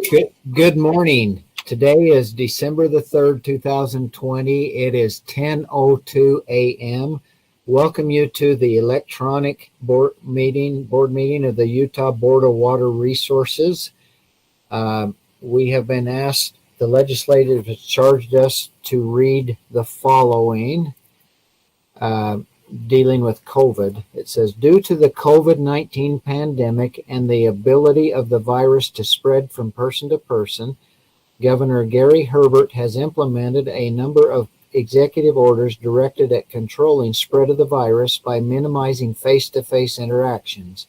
Good morning. Today is December the 3rd, 2020. It is 10:02 a.m. Welcome you to the electronic board meeting of the Utah Board of Water Resources. We have been asked, the legislature has charged us to read the following, dealing with COVID. It says, due to the COVID-19 pandemic and the ability of the virus to spread from person to person, Governor Gary Herbert has implemented a number of executive orders directed at controlling spread of the virus by minimizing face-to-face interactions.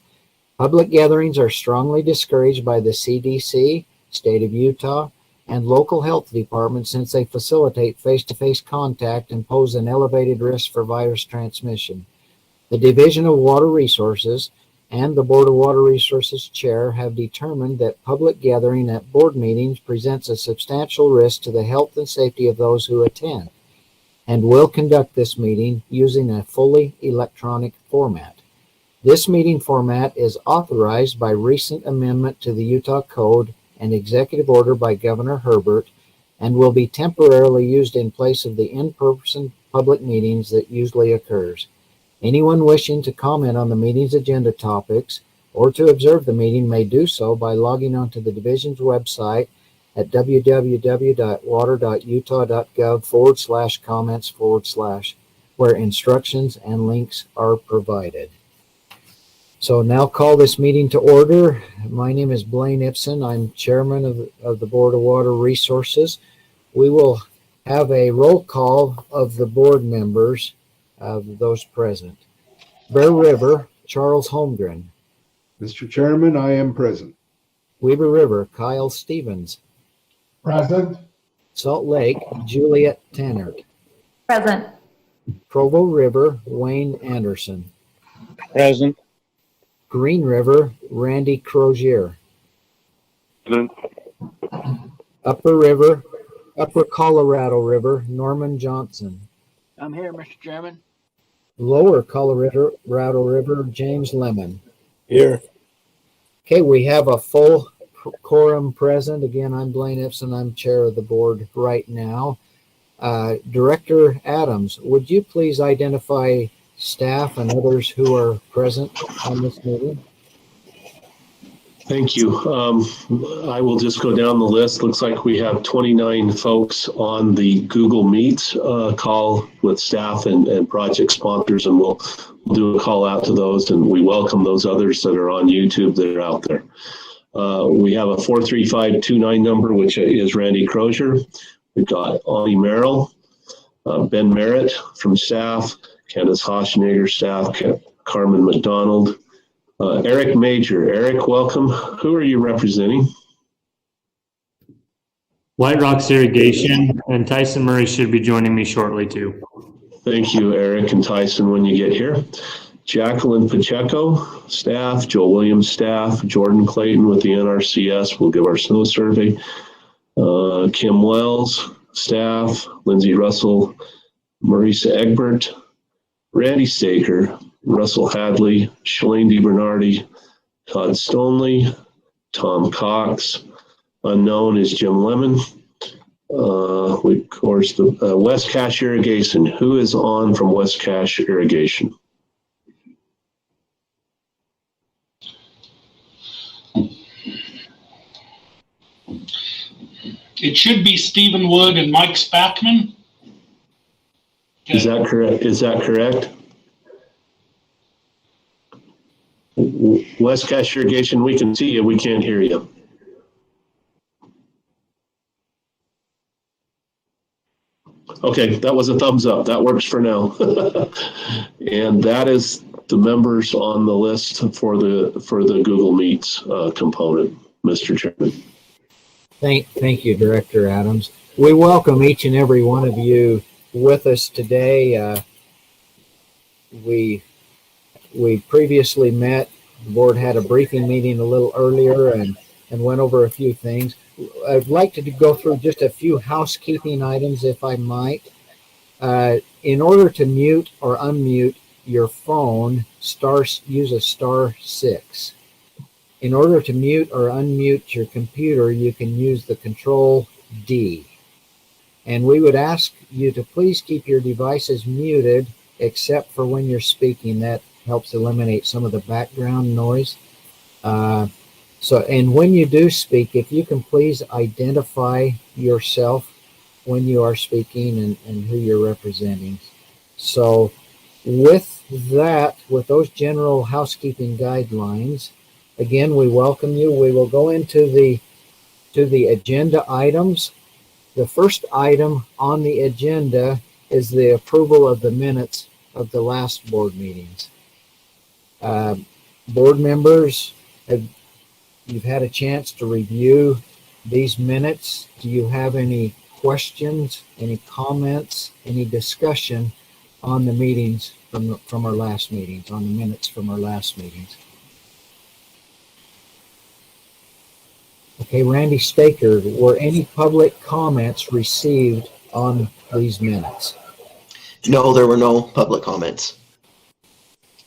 Public gatherings are strongly discouraged by the CDC, State of Utah, and local health departments since they facilitate face-to-face contact and pose an elevated risk for virus transmission. The Division of Water Resources and the Board of Water Resources Chair have determined that public gathering at board meetings presents a substantial risk to the health and safety of those who attend, and will conduct this meeting using a fully electronic format. This meeting format is authorized by recent amendment to the Utah Code and executive order by Governor Herbert, and will be temporarily used in place of the in-person public meetings that usually occurs. Anyone wishing to comment on the meeting's agenda topics or to observe the meeting may do so by logging onto the division's website at www.water.utah.gov/comments/ where instructions and links are provided. So now call this meeting to order. My name is Blaine Ibsen. I'm chairman of the Board of Water Resources. We will have a roll call of the board members, of those present. Bear River, Charles Holmgren. Mr. Chairman, I am present. Weber River, Kyle Stevens. Present. Salt Lake, Juliet Tannert. Present. Provo River, Wayne Anderson. Present. Green River, Randy Crozier. Present. Upper Colorado River, Norman Johnson. I'm here, Mr. Chairman. Lower Colorado River, James Lemon. Here. Okay, we have a full quorum present. Again, I'm Blaine Ibsen. I'm chair of the board right now. Director Adams, would you please identify staff and others who are present on this meeting? Thank you. I will just go down the list. Looks like we have 29 folks on the Google Meet call with staff and project sponsors, and we'll do a call out to those, and we welcome those others that are on YouTube that are out there. We have a 43529 number, which is Randy Crozier. We've got Ani Merrill, Ben Marett from staff, Candace Hoschnager, staff, Carmen McDonald, Eric Major. Eric, welcome. Who are you representing? Whiterocks Irrigation, and Tyson Murray should be joining me shortly too. Thank you, Eric and Tyson, when you get here. Jacqueline Pacheco, staff, Joel Williams, staff, Jordan Clayton with the NRCS, we'll give our snow survey. Kim Wells, staff, Lindsay Russell, Marisa Egbert, Randy Staker, Russell Hadley, Shalane DiBernardi, Todd Stonley, Tom Cox. Unknown is Jim Lemon. Of course, the West Cache Irrigation. Who is on from West Cache Irrigation? It should be Stephen Wood and Mike Spackman. Okay. Is that correct? Is that correct? West Cache Irrigation, we can see you, we can't hear you. Okay, that was a thumbs up. That works for now. And that is the members on the list for the Google Meets component, Mr. Chairman. Thank you, Director Adams. We welcome each and every one of you with us today. We previously met. The board had a briefing meeting a little earlier and went over a few things. I'd like to go through just a few housekeeping items, if I might. In order to mute or unmute your phone, use a *6. In order to mute or unmute your computer, you can use the Control D. And we would ask you to please keep your devices muted except for when you're speaking. That helps eliminate some of the background noise. And when you do speak, if you can please identify yourself when you are speaking and who you're representing. So with that, with those general housekeeping guidelines, again, we welcome you. We will go into the agenda items. The first item on the agenda is the approval of the minutes of the last board meetings. Board members, you've had a chance to review these minutes. Do you have any questions, any comments, any discussion on the meetings from our last meetings, on the minutes from our last meetings? Okay, Randy Staker, were any public comments received on these minutes? No, there were no public comments.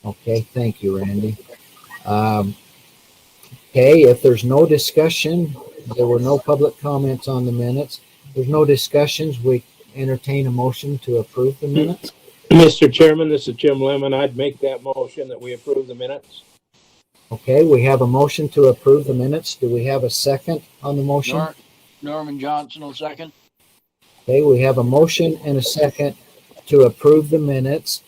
Okay, thank you, Randy. Okay, if there's no discussion, there were no public comments on the minutes. There's no discussions, we entertain a motion to approve the minutes. Mr. Chairman, this is Jim Lemon. I'd make that motion that we approve the minutes. Okay, we have a motion to approve the minutes. Do we have a second on the motion? Norman Johnson will second. Okay, we have a motion and a second to approve the minutes.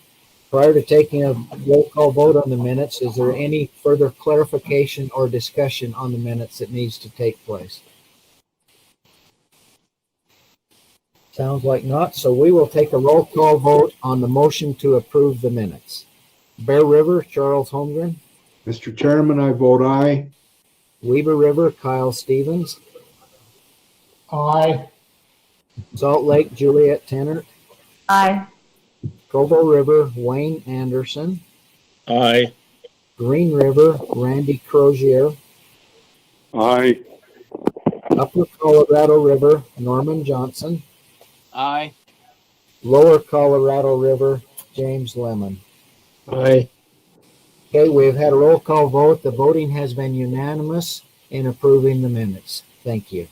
Prior to taking a roll call vote on the minutes, is there any further clarification or discussion on the minutes that needs to take place? Sounds like not, so we will take a roll call vote on the motion to approve the minutes. Bear River, Charles Holmgren. Mr. Chairman, I vote aye. Weber River, Kyle Stevens. Aye. Salt Lake, Juliet Tennant. Aye. Provo River, Wayne Anderson. Aye. Green River, Randy Crozier. Aye. Upper Colorado River, Norman Johnson. Aye. Lower Colorado River, James Lemon. Aye. Okay, we've had a roll call vote. The voting has been unanimous in approving the minutes. Thank you.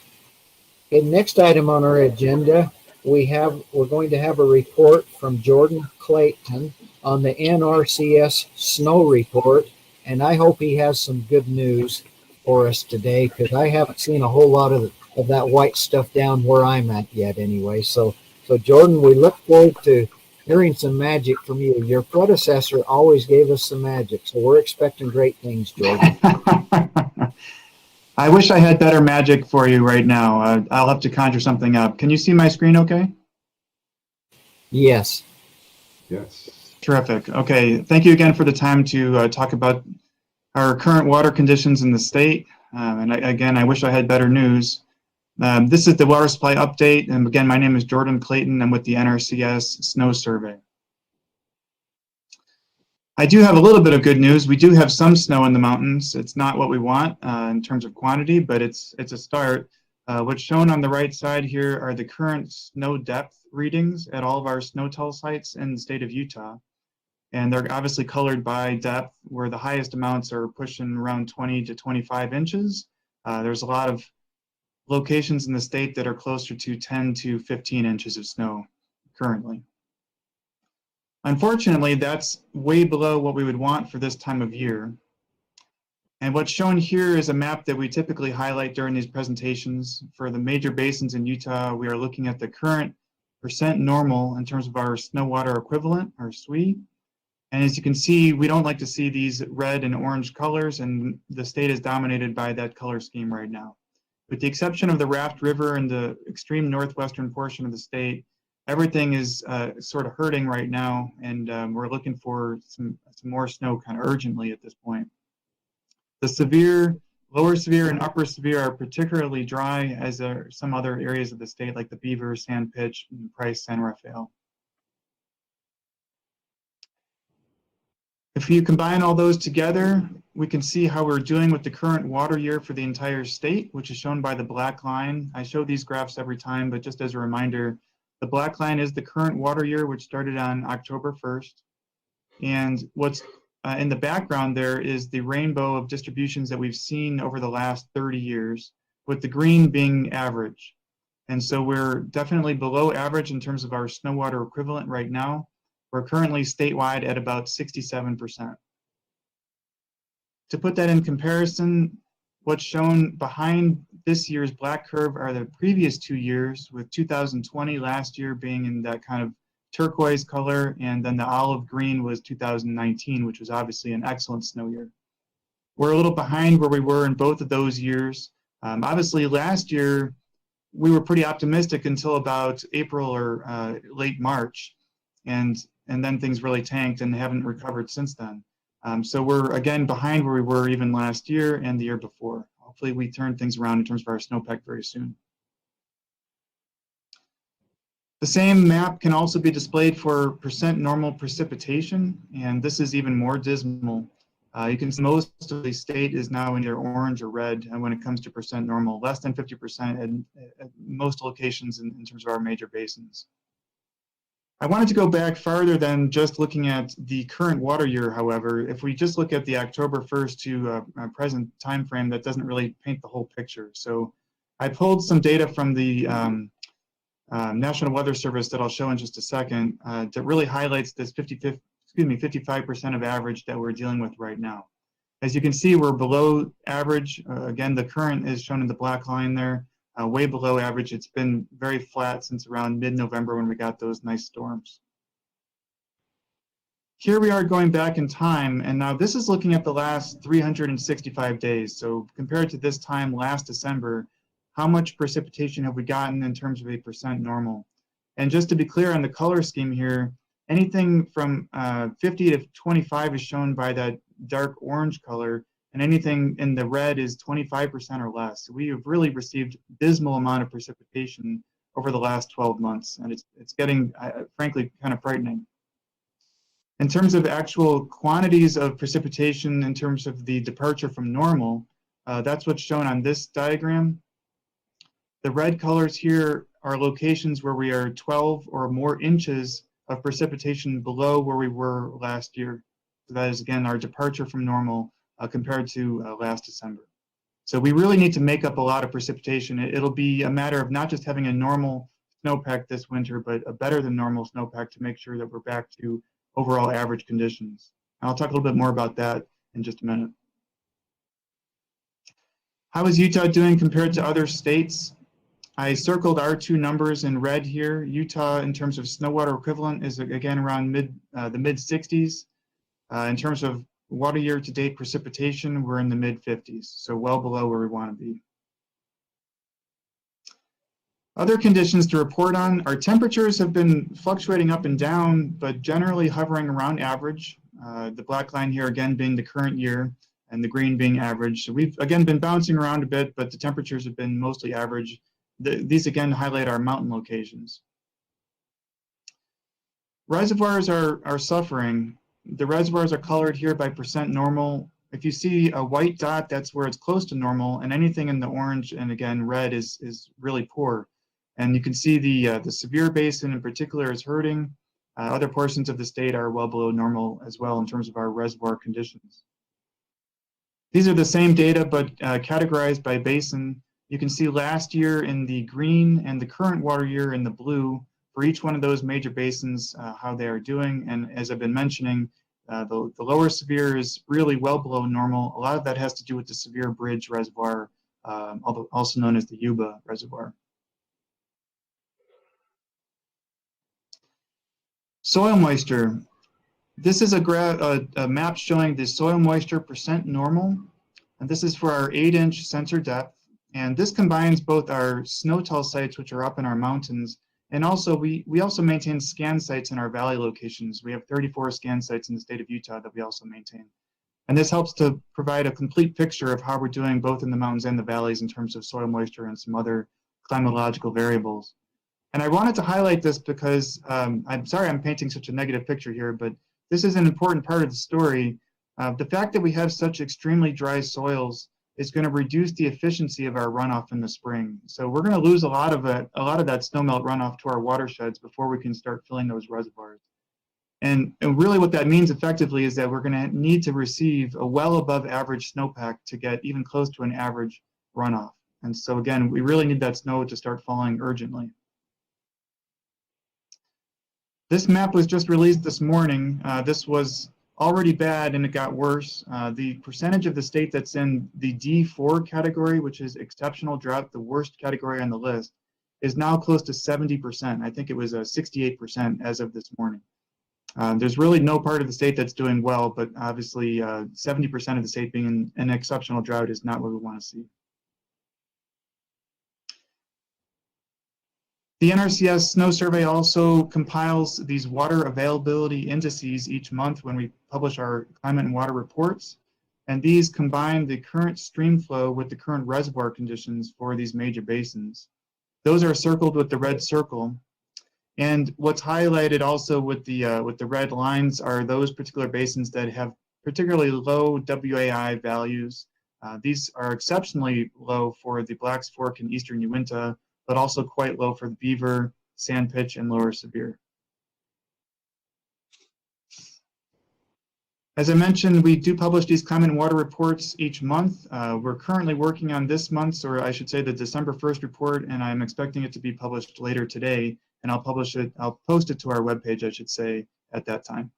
Okay, next item on our agenda, we're going to have a report from Jordan Clayton on the NRCS snow report, and I hope he has some good news for us today, because I haven't seen a whole lot of that white stuff down where I'm at yet anyway. So Jordan, we look forward to hearing some magic from you. Your predecessor always gave us some magic, so we're expecting great things, Jordan. I wish I had better magic for you right now. I'll have to conjure something up. Can you see my screen okay? Yes. Yes. Terrific. Okay, thank you again for the time to talk about our current water conditions in the state. Again, I wish I had better news. This is the water supply update. And again, my name is Jordan Clayton. I'm with the NRCS Snow Survey. I do have a little bit of good news. We do have some snow in the mountains. It's not what we want in terms of quantity, but it's a start. What's shown on the right side here are the current snow depth readings at all of our SNOWTEL sites in the state of Utah. And they're obviously colored by depth, where the highest amounts are pushing around 20 to 25 inches. There's a lot of locations in the state that are closer to 10 to 15 inches of snow currently. Unfortunately, that's way below what we would want for this time of year. And what's shown here is a map that we typically highlight during these presentations. For the major basins in Utah, we are looking at the current percent normal in terms of our snow water equivalent, our SWE. And as you can see, we don't like to see these red and orange colors, and the state is dominated by that color scheme right now. With the exception of the Raft River and the extreme northwestern portion of the state, everything is sort of hurting right now, and we're looking for some more snow kind of urgently at this point. The severe, lower severe, and upper severe are particularly dry, as are some other areas of the state like the Beaver, Sandpitch, and Price, San Rafael. If you combine all those together, we can see how we're doing with the current water year for the entire state, which is shown by the black line. I show these graphs every time, but just as a reminder, the black line is the current water year, which started on October 1st. And what's in the background there is the rainbow of distributions that we've seen over the last 30 years, with the green being average. And so we're definitely below average in terms of our snow water equivalent right now. We're currently statewide at about 67%. To put that in comparison, what's shown behind this year's black curve are the previous 2 years, with 2020 last year being in that kind of turquoise color, and then the olive green was 2019, which was obviously an excellent snow year. We're a little behind where we were in both of those years. Obviously last year, we were pretty optimistic until about April or late March, and then things really tanked and haven't recovered since then. So we're again behind where we were even last year and the year before. Hopefully we turn things around in terms of our snowpack very soon. The same map can also be displayed for percent normal precipitation, and this is even more dismal. You can see most of the state is now in either orange or red when it comes to percent normal, less than 50% at most locations in terms of our major basins. I wanted to go back farther than just looking at the current water year, however. If we just look at the October 1st to present time frame, that doesn't really paint the whole picture. So I pulled some data from the National Weather Service that I'll show in just a second that really highlights this 55% of average that we're dealing with right now. As you can see, we're below average. Again, the current is shown in the black line there. Way below average. It's been very flat since around mid-November when we got those nice storms. Here we are going back in time, and now this is looking at the last 365 days. So compared to this time last December, how much precipitation have we gotten in terms of a percent normal? And just to be clear on the color scheme here, anything from 50 to 25 is shown by that dark orange color, and anything in the red is 25% or less. So we have really received dismal amount of precipitation over the last 12 months, and it's getting, frankly, kind of frightening. In terms of actual quantities of precipitation, in terms of the departure from normal, that's what's shown on this diagram. The red colors here are locations where we are 12 or more inches of precipitation below where we were last year. So that is, again, our departure from normal compared to last December. So we really need to make up a lot of precipitation. It'll be a matter of not just having a normal snowpack this winter, but a better than normal snowpack to make sure that we're back to overall average conditions. And I'll talk a little bit more about that in just a minute. How is Utah doing compared to other states? I circled our two numbers in red here. Utah, in terms of snow water equivalent, is again around the mid 60s. In terms of water year to date precipitation, we're in the mid 50s, so well below where we want to be. Other conditions to report on, our temperatures have been fluctuating up and down, but generally hovering around average. The black line here again being the current year, and the green being average. So we've again been bouncing around a bit, but the temperatures have been mostly average. These again highlight our mountain locations. Reservoirs are suffering. The reservoirs are colored here by percent normal. If you see a white dot, that's where it's close to normal, and anything in the orange and again red is really poor. And you can see the severe basin in particular is hurting. Other portions of the state are well below normal as well in terms of our reservoir conditions. These are the same data, but categorized by basin. You can see last year in the green and the current water year in the blue for each one of those major basins, how they are doing. And as I've been mentioning, the lower severe is really well below normal. A lot of that has to do with the severe bridge reservoir, also known as the Yuba reservoir. Soil moisture. This is a map showing the soil moisture percent normal, and this is for our 8-inch sensor depth. And this combines both our snow-tell sites, which are up in our mountains, and also we also maintain scan sites in our valley locations. We have 34 scan sites in the state of Utah that we also maintain. And this helps to provide a complete picture of how we're doing both in the mountains and the valleys in terms of soil moisture and some other climatological variables. And I wanted to highlight this because I'm sorry I'm painting such a negative picture here, but this is an important part of the story. The fact that we have such extremely dry soils is going to reduce the efficiency of our runoff in the spring. So we're going to lose a lot of that snowmelt runoff to our watersheds before we can start filling those reservoirs. And really what that means effectively is that we're going to need to receive a well above average snowpack to get even close to an average runoff. And so again, we really need that snow to start falling urgently. This map was just released this morning. This was already bad and it got worse. The percentage of the state that's in the D4 category, which is exceptional drought, the worst category on the list, is now close to 70%. I think it was 68% as of this morning. There's really no part of the state that's doing well, but obviously 70% of the state being in an exceptional drought is not what we want to see. The NRCS Snow Survey also compiles these water availability indices each month when we publish our climate and water reports. And these combine the current stream flow with the current reservoir conditions for these major basins. Those are circled with the red circle. And what's highlighted also with the red lines are those particular basins that have particularly low WAI values. These are exceptionally low for the Blacks Fork and Eastern Uintah, but also quite low for the Beaver, Sandpitch, and Lower Sevier. As I mentioned, we do publish these climate and water reports each month. We're currently working on this month's, or I should say the December 1st report, and I'm expecting it to be published later today, and I'll post it to our webpage, I should say, at that time.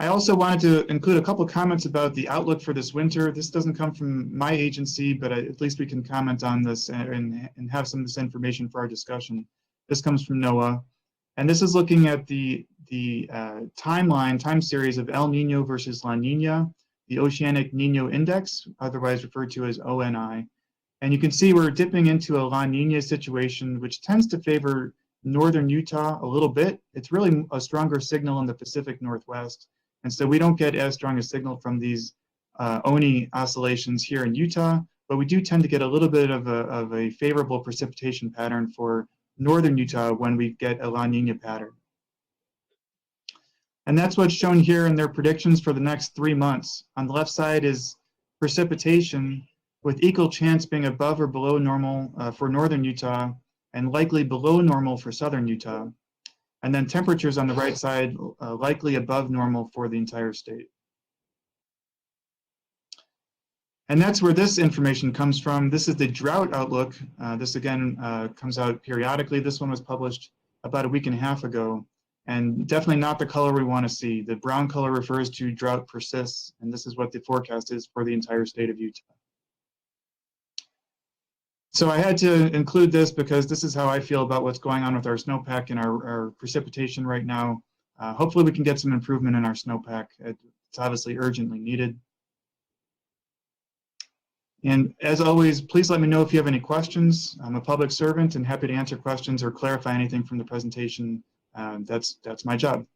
I also wanted to include a couple of comments about the outlook for this winter. This doesn't come from my agency, but at least we can comment on this and have some of this information for our discussion. This comes from NOAA, and this is looking at the time series of El Nino versus La Nina, the Oceanic Nino Index, otherwise referred to as ONI. And you can see we're dipping into a La Nina situation, which tends to favor northern Utah a little bit. It's really a stronger signal in the Pacific Northwest. And so we don't get as strong a signal from these ONI oscillations here in Utah, but we do tend to get a little bit of a favorable precipitation pattern for northern Utah when we get a La Nina pattern. And that's what's shown here in their predictions for the next 3 months. On the left side is precipitation with equal chance being above or below normal for northern Utah and likely below normal for southern Utah. And then temperatures on the right side likely above normal for the entire state. And that's where this information comes from. This is the drought outlook. This again comes out periodically. This one was published about a week and a half ago, and definitely not the color we want to see. The brown color refers to drought persists, and this is what the forecast is for the entire state of Utah. So I had to include this because this is how I feel about what's going on with our snowpack and our precipitation right now. Hopefully we can get some improvement in our snowpack. It's obviously urgently needed. And as always, please let me know if you have any questions. I'm a public servant and happy to answer questions or clarify anything from the presentation. That's my job.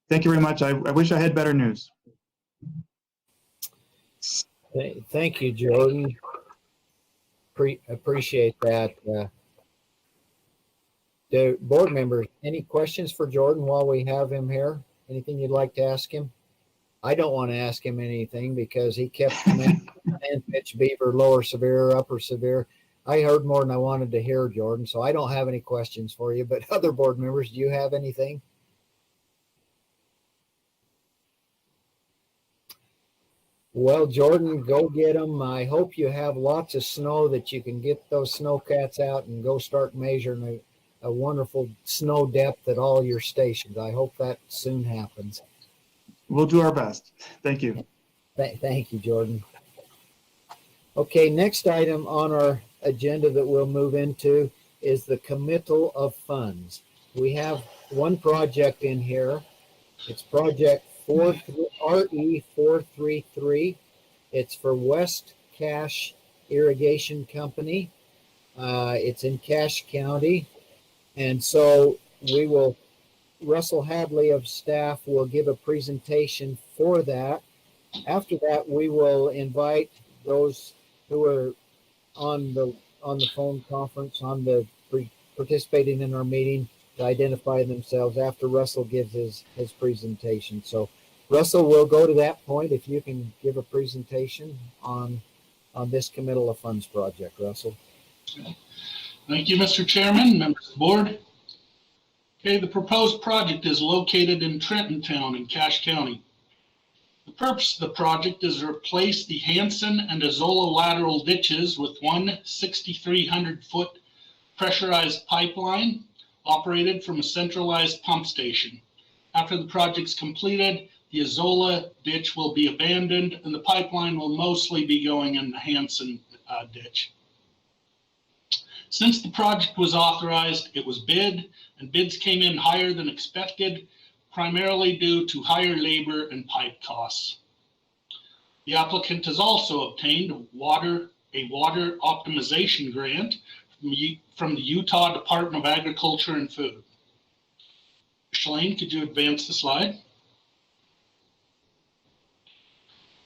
Thank you very much. I wish I had better news. Thank you, Jordan. Appreciate that. The board members, any questions for Jordan while we have him here? Anything you'd like to ask him? I don't want to ask him anything because he kept Sandpitch, Beaver, Lower Sevier, Upper Sevier. I heard more than I wanted to hear, Jordan, so I don't have any questions for you. But other board members, do you have anything? Well, Jordan, go get them. I hope you have lots of snow that you can get those snowcats out and go start measuring a wonderful snow depth at all your stations. I hope that soon happens. We'll do our best. Thank you. Thank you, Jordan. Okay, next item on our agenda that we'll move into is the committal of funds. We have one project in here. It's project RE433. It's for West Cache Irrigation Company. It's in Cache County. And so Russell Hadley of staff will give a presentation for that. After that, we will invite those who are on the phone conference, participating in our meeting, to identify themselves after Russell gives his presentation. So Russell, we'll go to that point if you can give a presentation on this committal of funds project, Russell. Thank you, Mr. Chairman, members of the board. Okay, the proposed project is located in Trenton Town in Cache County. The purpose of the project is to replace the Hanson and Azola lateral ditches with one 6,300-foot pressurized pipeline operated from a centralized pump station. After the project's completed, the Azola ditch will be abandoned and the pipeline will mostly be going in the Hanson ditch. Since the project was authorized, it was bid, and bids came in higher than expected, primarily due to higher labor and pipe costs. The applicant has also obtained a water optimization grant from the Utah Department of Agriculture and Food. Shalane, could you advance the slide?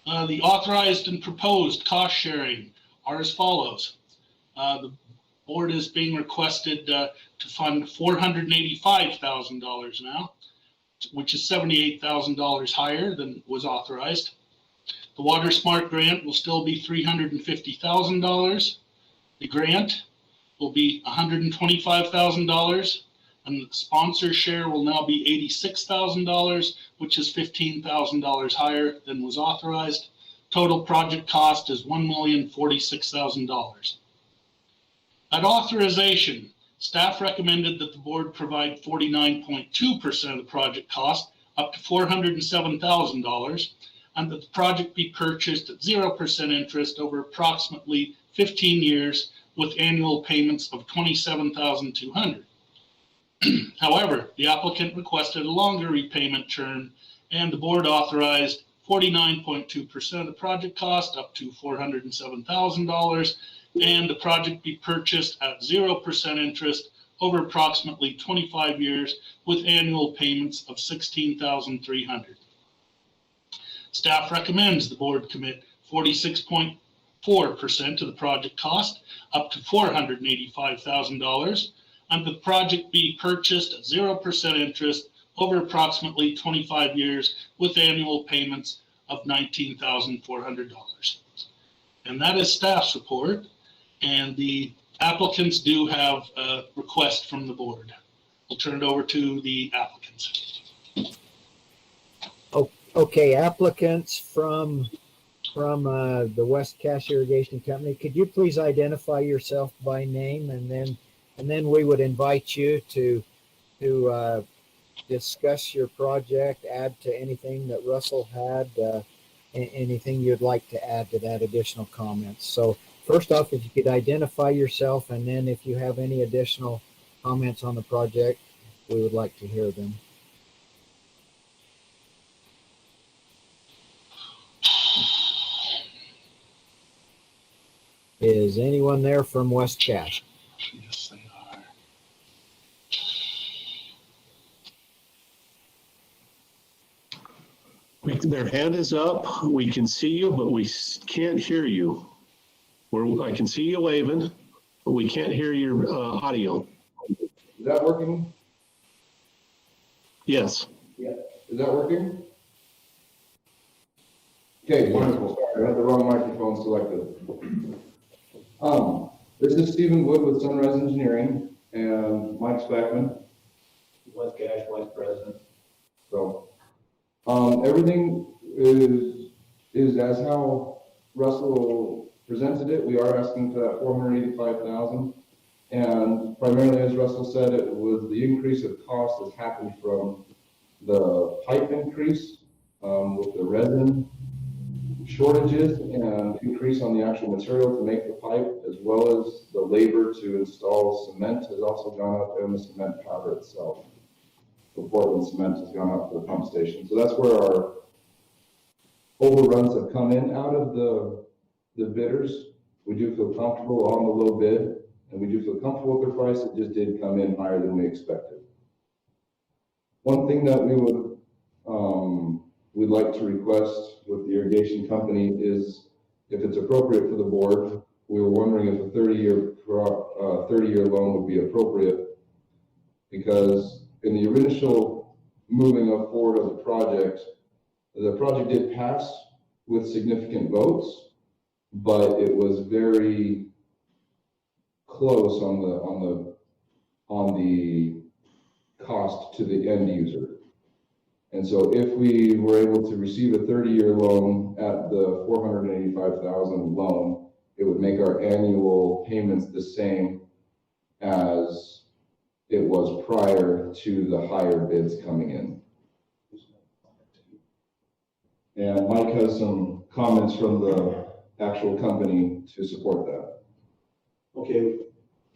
The authorized and proposed cost sharing are as follows. The board is being requested to fund $485,000 now, which is $78,000 higher than was authorized. The Water Smart grant will still be $350,000. The grant will be $125,000, and the sponsor share will now be $86,000, which is $15,000 higher than was authorized. Total project cost is $1,046,000. At authorization, staff recommended that the board provide 49.2% of the project cost, up to $407,000, and that the project be purchased at 0% interest over approximately 15 years with annual payments of $27,200. However, the applicant requested a longer repayment term, and the board authorized 49.2% of the project cost, up to $407,000, and the project be purchased at 0% interest over approximately 25 years with annual payments of $16,300. Staff recommends the board commit 46.4% of the project cost, up to $485,000, and the project be purchased at 0% interest over approximately 25 years with annual payments of $19,400. And that is staff support. And the applicants do have a request from the board. I'll turn it over to the applicants. Okay, applicants from the West Cache Irrigation Company, could you please identify yourself by name, and then we would invite you to discuss your project, add to anything that Russell had, anything you'd like to add to that additional comments. So first off, if you could identify yourself, and then if you have any additional comments on the project, we would like to hear them. Is anyone there from West Cache? Yes, they are. Their hand is up. We can see you, but we can't hear you. I can see you waving, but we can't hear your audio. Is that working? Yes. Yeah. Is that working? Okay, wonderful. Sorry, I had the wrong microphone selected. This is Stephen Wood with Sunrise Engineering and Mike Spackman, West Cache Vice President. So, everything is as how Russell presented it. We are asking for that $485,000, and primarily, as Russell said, it was the increase of cost has happened from the pipe increase with the resin shortages and increase on the actual material to make the pipe, as well as the labor to install cement has also gone up, and the cement powder itself. The Portland cement has gone up for the pump station. So that's where our overruns have come in out of the bidders. We do feel comfortable on the low bid, and we do feel comfortable with the price. It just did come in higher than we expected. One thing that we would we'd like to request with the irrigation company is, if it's appropriate for the board, we were wondering if a 30-year loan would be appropriate, because in the initial moving up forward of the project did pass with significant votes, but it was very close on the cost to the end user. And so if we were able to receive a 30-year loan at the $485,000 loan, it would make our annual payments the same as it was prior to the higher bids coming in. And Mike has some comments from the actual company to support that. Okay,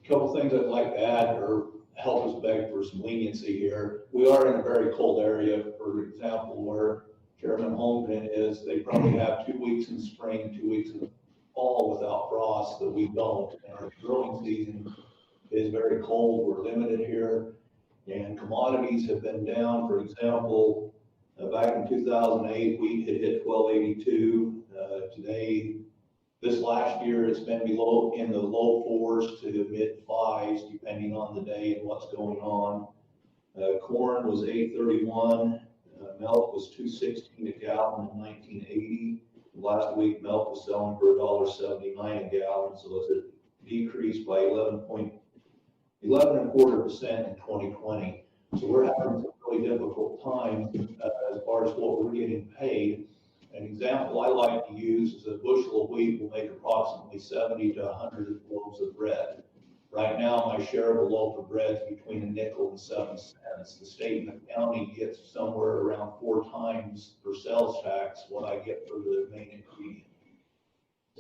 a couple things I'd like to add or help us beg for some leniency here. We are in a very cold area, for example, where Chairman Holmgren is. They probably have 2 weeks in spring, 2 weeks in fall without frost that we don't. And our growing season is very cold. We're limited here. And commodities have been down. For example, back in 2008, wheat had hit $12.82. Today, this last year, it's been below in the low 4s to the mid 5s, depending on the day and what's going on. Corn was $8.31. Milk was $2.16 a gallon in 1980. Last week, milk was selling for $1.79 a gallon, so it's a decrease by 11.25% in 2020. So we're having some really difficult times as far as what we're getting paid. An example I like to use is a bushel of wheat will make approximately 70 to 100 loaves of bread. Right now, my share of a loaf of bread is between a nickel and 7 cents. The state and the county gets somewhere around 4 times for sales tax what I get for the main ingredient.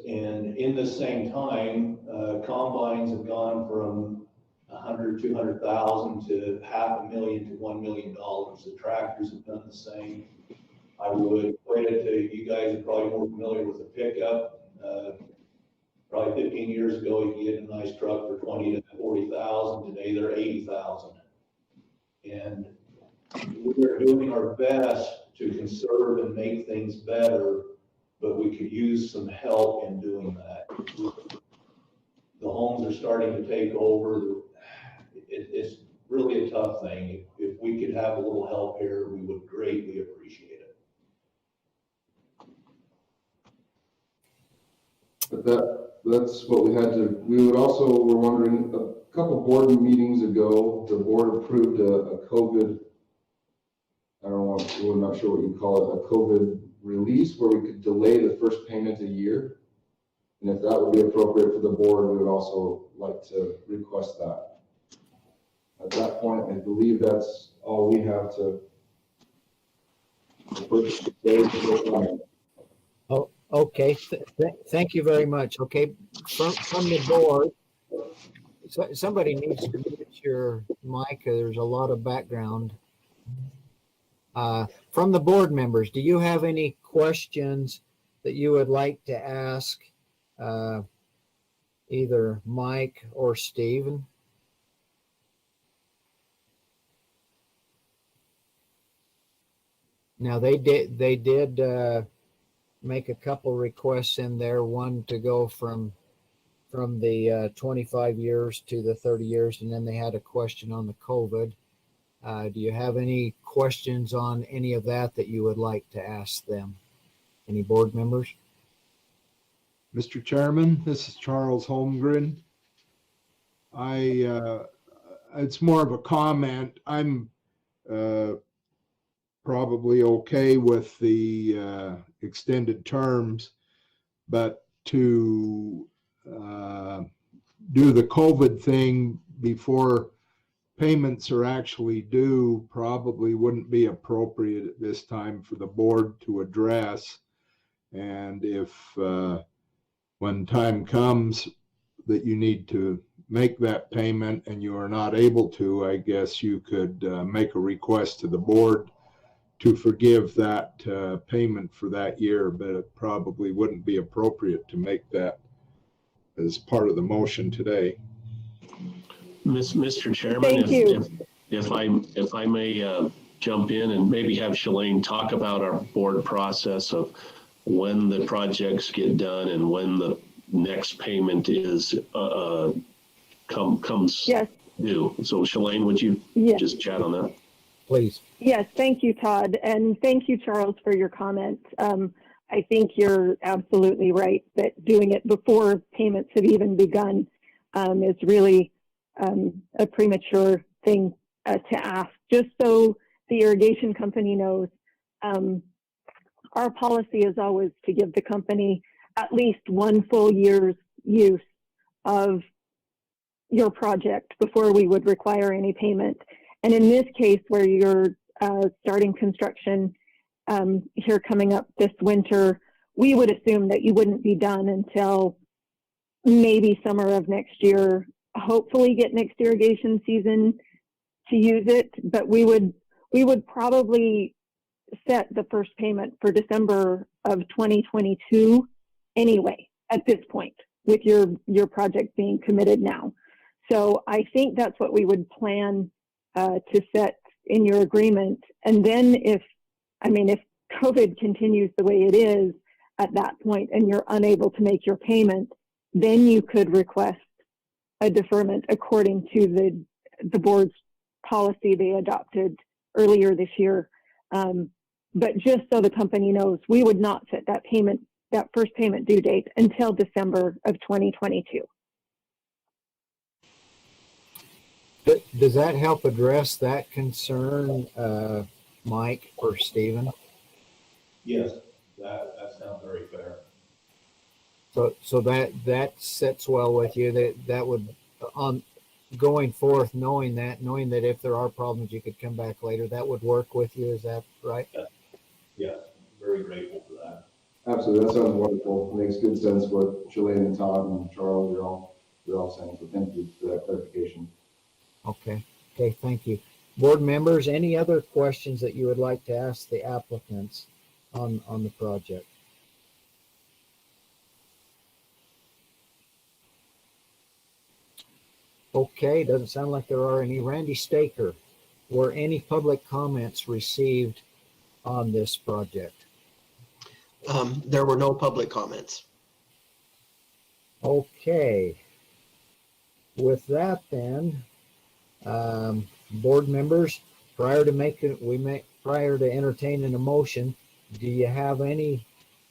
And in the same time, combines have gone from 100, 200,000 to $500,000 to $1 million. The tractors have done the same. I would equate it to, you guys are probably more familiar with a pickup. Probably 15 years ago, you could get a nice truck for 20 to 40,000. Today, they're 80,000. And we're doing our best to conserve and make things better, but we could use some help in doing that. The homes are starting to take over. It's really a tough thing. If we could have a little help here, we would greatly appreciate it. But that's what we had to, we would also, we're wondering, a couple board meetings ago, the board approved a COVID, we're not sure what you call it, a COVID release where we could delay the first payment a year. And if that would be appropriate for the board, we would also like to request that. At that point, I believe that's all we have to say. Oh, okay. Thank you very much. Okay, from the board, somebody needs to mute your mic. There's a lot of background. From the board members, do you have any questions that you would like to ask either Mike or Stephen? Now they did make a couple requests in there. One to go from the 25 years to the 30 years, and then they had a question on the COVID. Do you have any questions on any of that you would like to ask them? Any board members? Mr. Chairman, this is Charles Holmgren. It's more of a comment. I'm probably okay with the extended terms, but to do the COVID thing before payments are actually due probably wouldn't be appropriate at this time for the board to address. And if when time comes that you need to make that payment and you are not able to, I guess you could make a request to the board to forgive that payment for that year, but it probably wouldn't be appropriate to make that as part of the motion today. Mr. Chairman, if I may jump in and maybe have Shalane talk about our board process of when the projects get done and when the next payment is comes due. So Shalane, would you just chat on that? Please. Yes, thank you, Todd. And thank you, Charles, for your comments. I think you're absolutely right that doing it before payments have even begun is really a premature thing to ask, just so the irrigation company knows. Our policy is always to give the company at least 1 full year's use of your project before we would require any payment. And in this case, where you're starting construction here coming up this winter, we would assume that you wouldn't be done until maybe summer of next year, hopefully get next irrigation season to use it. But we would probably set the first payment for December of 2022 anyway, at this point, with your project being committed now. So I think that's what we would plan to set in your agreement. And then if COVID continues the way it is at that point and you're unable to make your payment, then you could request a deferment according to the board's policy they adopted earlier this year. But just so the company knows, we would not set that first payment due date until December of 2022. Does that help address that concern, Mike or Stephen? Yes, that sounds very fair. So that sits well with you. That would, on going forth, knowing that if there are problems, you could come back later. That would work with you. Is that right? Yes, very grateful for that. Absolutely, that sounds wonderful. It makes good sense what Shalane and Todd and Charles are all saying. So thank you for that clarification. Okay, thank you. Board members, any other questions that you would like to ask the applicants on the project? Okay, doesn't sound like there are any. Randy Staker, were any public comments received on this project? There were no public comments. Okay. With that then, board members, prior to entertaining a motion, do you have any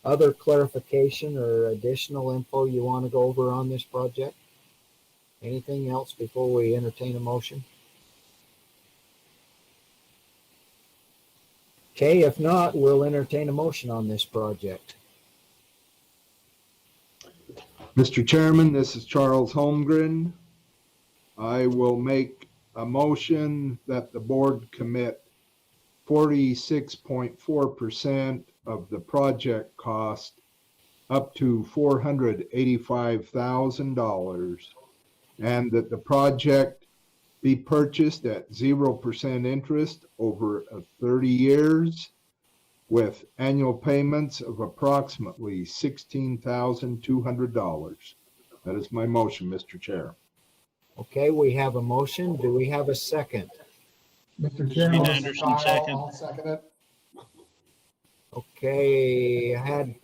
other clarification or additional info you want to go over on this project? Anything else before we entertain a motion? Okay, if not, we'll entertain a motion on this project. Mr. Chairman, this is Charles Holmgren. I will make a motion that the board commit 46.4% of the project cost up to $485,000, and that the project be purchased at 0% interest over 30 years with annual payments of approximately $16,200. That is my motion, Mr. Chair. Okay, we have a motion. Do we have a second? Mr. Chairman, Anderson, second. I'll second it. Okay, I had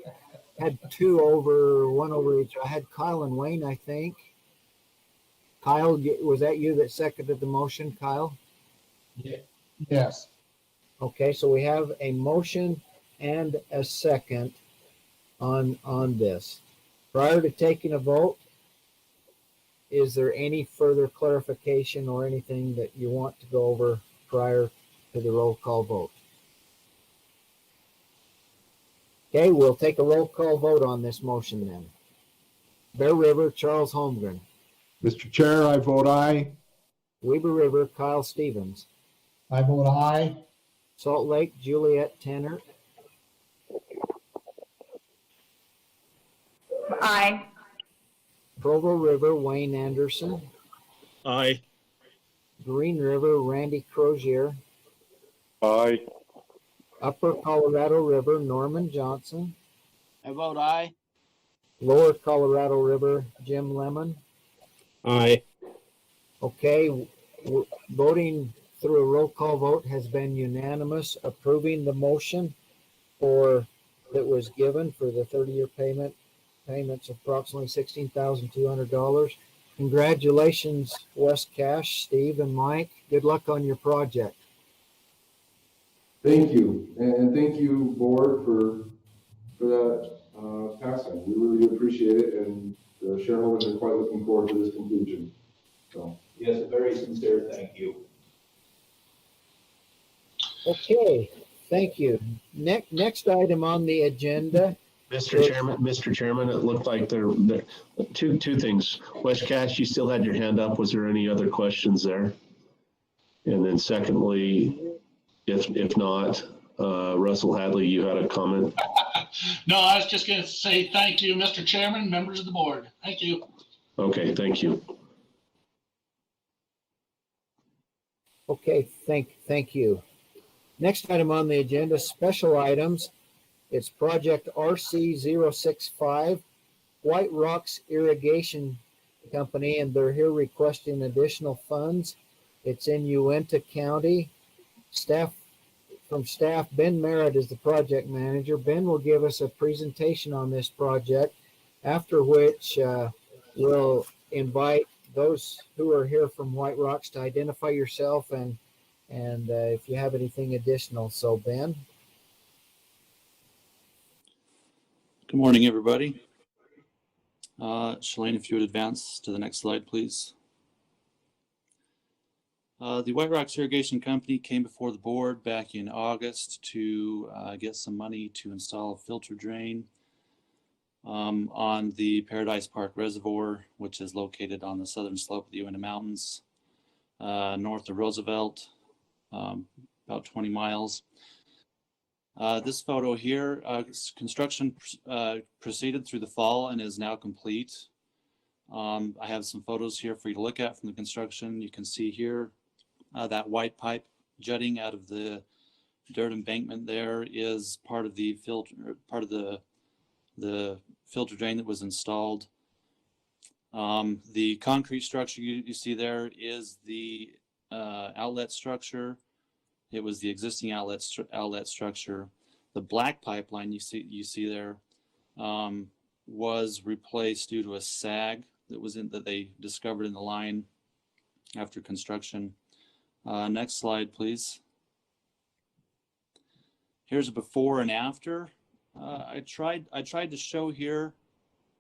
one over each. I had Kyle and Wayne, I think. Kyle, was that you that seconded the motion, Kyle? Yes. Okay, so we have a motion and a second on this. Prior to taking a vote, is there any further clarification or anything that you want to go over prior to the roll call vote? Okay, we'll take a roll call vote on this motion then. Bear River, Charles Holmgren. Mr. Chair, I vote aye. Weber River, Kyle Stevens. I vote aye. Salt Lake, Juliet Tanner. Aye. Provo River, Wayne Anderson. Aye. Green River, Randy Crozier. Aye. Upper Colorado River, Norman Johnson. I vote aye. Lower Colorado River, Jim Lemon. Aye. Okay, voting through a roll call vote has been unanimous, approving the motion that was given for the 30-year payments of approximately $16,200. Congratulations, West Cache, Steve and Mike. Good luck on your project. Thank you, and thank you, board, for that passing. We really do appreciate it, and the shareholders are quite looking forward to this conclusion. So Yes, a very sincere thank you. Okay, thank you. Next item on the agenda. Mr. Chairman, it looked like there two things. Wes Cash, you still had your hand up. Was there any other questions there? And then secondly, if not, Russell Hadley, you had a comment? No, I was just going to say thank you, Mr. Chairman, members of the board. Thank you. Okay, thank you. Okay, thank you. Next item on the agenda, special items. It's project RC065, Whiterocks Irrigation Company, and they're here requesting additional funds. It's in Uintah County. From staff, Ben Marett is the project manager. Ben will give us a presentation on this project, after which we'll invite those who are here from Whiterocks to identify yourself and if you have anything additional. So, Ben. Good morning, everybody. Shalane, if you would advance to the next slide, please. The Whiterocks Irrigation Company came before the board back in August to get some money to install a filter drain on the Paradise Park Reservoir, which is located on the southern slope of the Uintah Mountains, north of Roosevelt, about 20 miles. This photo here, construction proceeded through the fall and is now complete. I have some photos here for you to look at from the construction. You can see here that white pipe jutting out of the dirt embankment there is part of the filter, the filter drain that was installed. The concrete structure you see there is the outlet structure. It was the existing outlet structure. The black pipeline you see there was replaced due to a sag that they discovered in the line after construction. Next slide, please. Here's a before and after. I tried to show here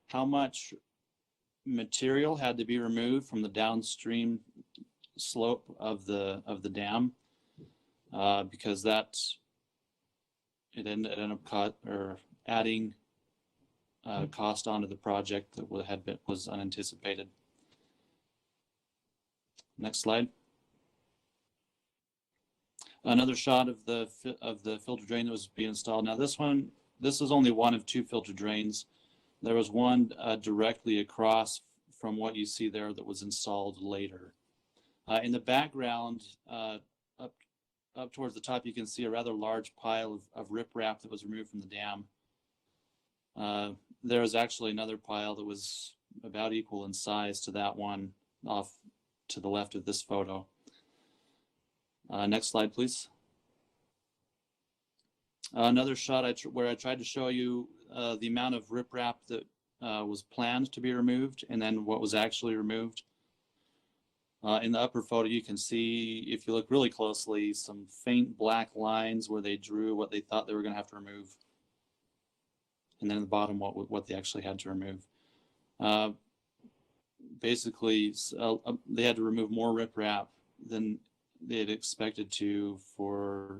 how much material had to be removed from the downstream slope of the dam, because it ended up adding cost onto the project that was unanticipated. Next slide. Another shot of the filter drain that was being installed. Now this is only one of two filter drains. There was one directly across from what you see there that was installed later. In the background, up towards the top, you can see a rather large pile of riprap that was removed from the dam. There is actually another pile that was about equal in size to that one off to the left of this photo. Next slide, please. Another shot where I tried to show you the amount of riprap that was planned to be removed and then what was actually removed. In the upper photo, you can see, if you look really closely, some faint black lines where they drew what they thought they were going to have to remove. And then at the bottom, what they actually had to remove. Basically, they had to remove more riprap than they had expected to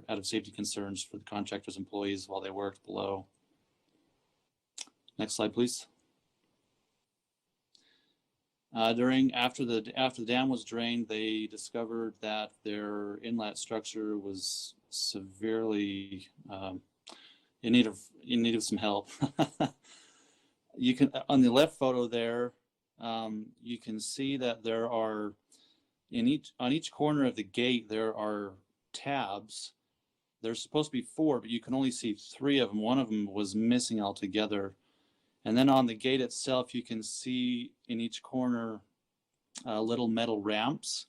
out of safety concerns for the contractor's employees while they worked below. Next slide, please. After the dam was drained, they discovered that their inlet structure was severely in need of some help. You can, on the left photo there, you can see that there are on each corner of the gate there are tabs. There's supposed to be 4, but you can only see 3 of them. One of them was missing altogether. And then on the gate itself, you can see in each corner little metal ramps.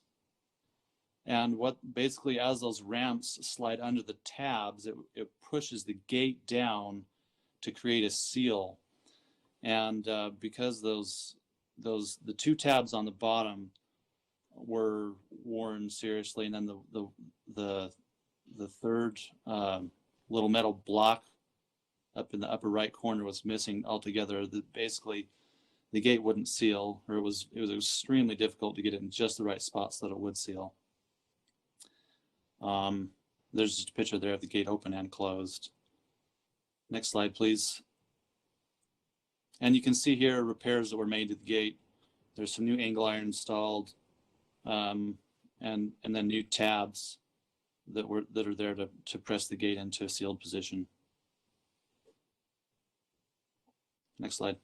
And what basically, as those ramps slide under the tabs, it pushes the gate down to create a seal. And because the 2 tabs on the bottom were worn seriously, and then the third little metal block up in the upper right corner was missing altogether. Basically, the gate wouldn't seal, or it was extremely difficult to get it in just the right spot so that it would seal. There's just a picture there of the gate open and closed. Next slide, please. And you can see here repairs that were made to the gate. There's some new angle iron installed, and then new tabs that are there to press the gate into a sealed position. Next slide.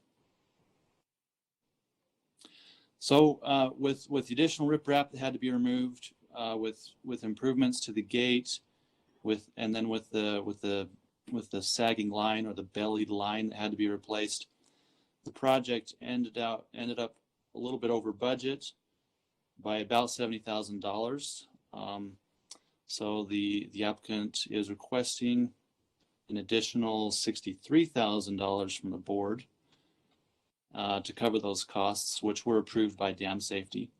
So with the additional riprap that had to be removed, with improvements to the gate, and then with the sagging line or the bellied line that had to be replaced, the project ended up a little bit over budget by about $70,000. So the applicant is requesting an additional $63,000 from the board to cover those costs, which were approved by Dam Safety.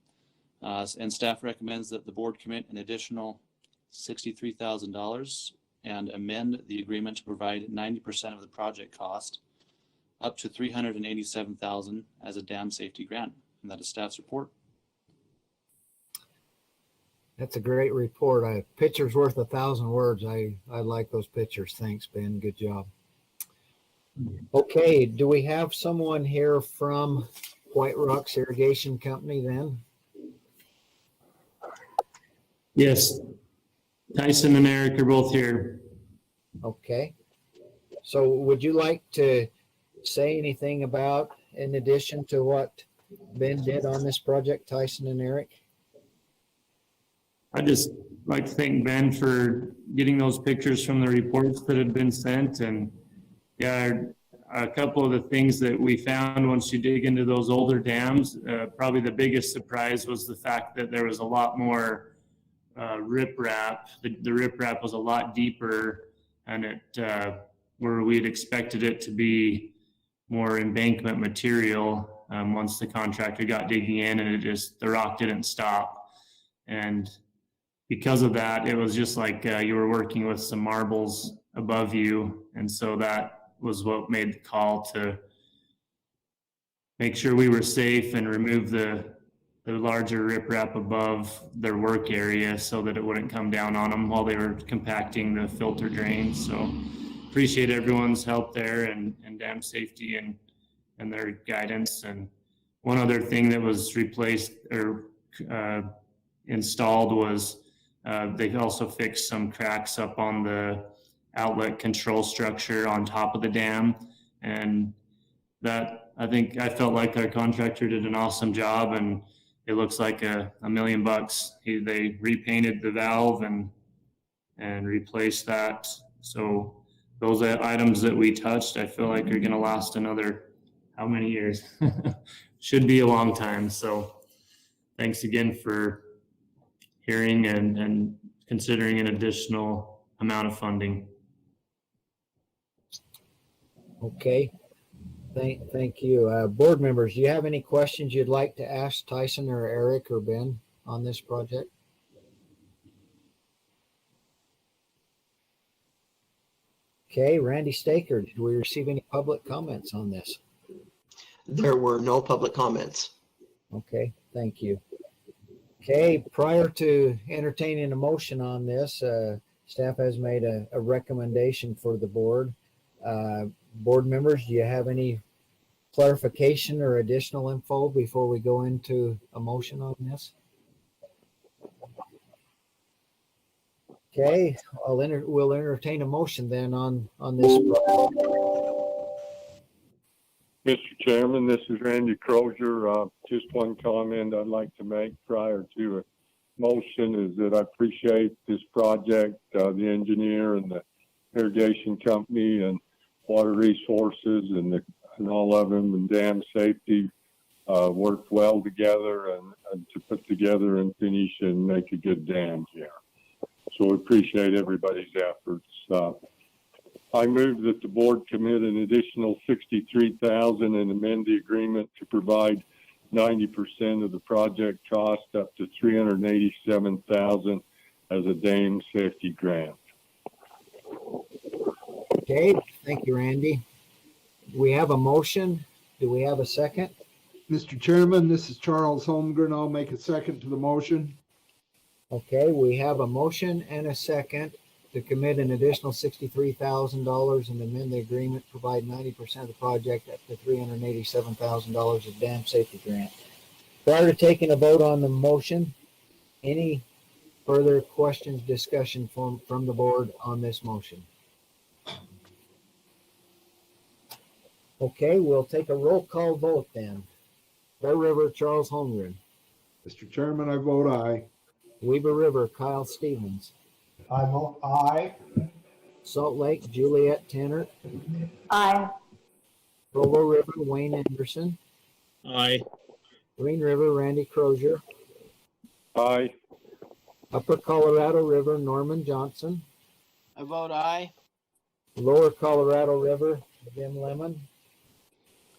And staff recommends that the board commit an additional $63,000 and amend the agreement to provide 90% of the project cost up to $387,000 as a dam safety grant. And that is staff's report. That's a great report. A picture's worth 1,000 words. I like those pictures. Thanks, Ben. Good job. Okay, do we have someone here from Whiterocks Irrigation Company then? Yes. Tyson and Eric are both here. Okay. So would you like to say anything about, in addition to what Ben did on this project, Tyson and Eric? I'd just like to thank Ben for getting those pictures from the reports that had been sent. And yeah, a couple of the things that we found once you dig into those older dams, probably the biggest surprise was the fact that there was a lot more riprap. The riprap was a lot deeper, and it where we'd expected it to be more embankment material. Once the contractor got digging in, and the rock didn't stop. And because of that, it was just like you were working with some marbles above you. And so that was what made the call to make sure we were safe and remove the larger riprap above their work area so that it wouldn't come down on them while they were compacting the filter drains. So appreciate everyone's help there, and dam safety and their guidance. And one other thing that was replaced or installed was they also fixed some cracks up on the outlet control structure on top of the dam. And that, I felt like our contractor did an awesome job, and it looks like $1 million. They repainted the valve and replaced that. So those items that we touched, I feel like are going to last another, how many years? Should be a long time. So thanks again for hearing and considering an additional amount of funding. Okay. Thank you. Board members, do you have any questions you'd like to ask Tyson or Eric or Ben on this project? Okay, Randy Staker, did we receive any public comments on this? There were no public comments. Okay, thank you. Okay, prior to entertaining a motion on this, staff has made a recommendation for the board. Board members, do you have any clarification or additional info before we go into a motion on this? Okay, we'll entertain a motion then on this. Mr. Chairman, this is Randy Crozier. Just one comment I'd like to make prior to a motion is that I appreciate this project, the engineer and the irrigation company and water resources and all of them, and dam safety worked well together and to put together and finish and make a good dam here. So we appreciate everybody's efforts. I move that the board commit an additional $63,000 and amend the agreement to provide 90% of the project cost up to $387,000 as a dam safety grant. Okay, thank you, Randy. We have a motion. Do we have a second? Mr. Chairman, this is Charles Holmgren. I'll make a second to the motion. Okay, we have a motion and a second to commit an additional $63,000 and amend the agreement, provide 90% of the project up to $387,000 of dam safety grant. Prior to taking a vote on the motion, any further questions, discussion from the board on this motion? Okay, we'll take a roll call vote then. Bear River, Charles Holmgren. Mr. Chairman, I vote aye. Weaver River, Kyle Stevens. I vote aye. Salt Lake, Juliet Tanner. Aye. Provo River, Wayne Anderson. Aye. Green River, Randy Crozier. Aye. Upper Colorado River, Norman Johnson. I vote aye. Lower Colorado River, Jim Lemon.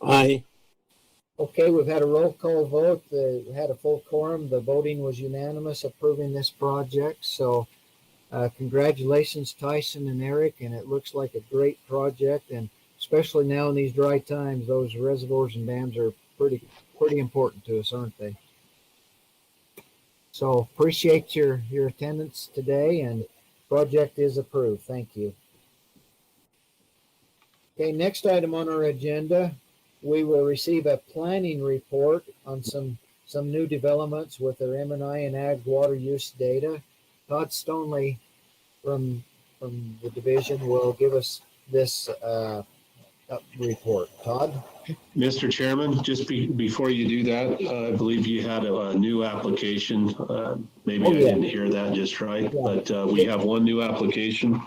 Aye. Okay, we've had a roll call vote. We had a full quorum. The voting was unanimous approving this project. So congratulations, Tyson and Eric. And it looks like a great project. And especially now in these dry times, those reservoirs and dams are pretty important to us, aren't they? So appreciate your attendance today, and project is approved. Thank you. Okay, next item on our agenda, we will receive a planning report on some new developments with our M&I and ag water use data. Todd Stonley from the division will give us this report. Todd? Mr. Chairman, just before you do that, I believe you had a new application. Maybe I didn't hear that just right, but we have one new application.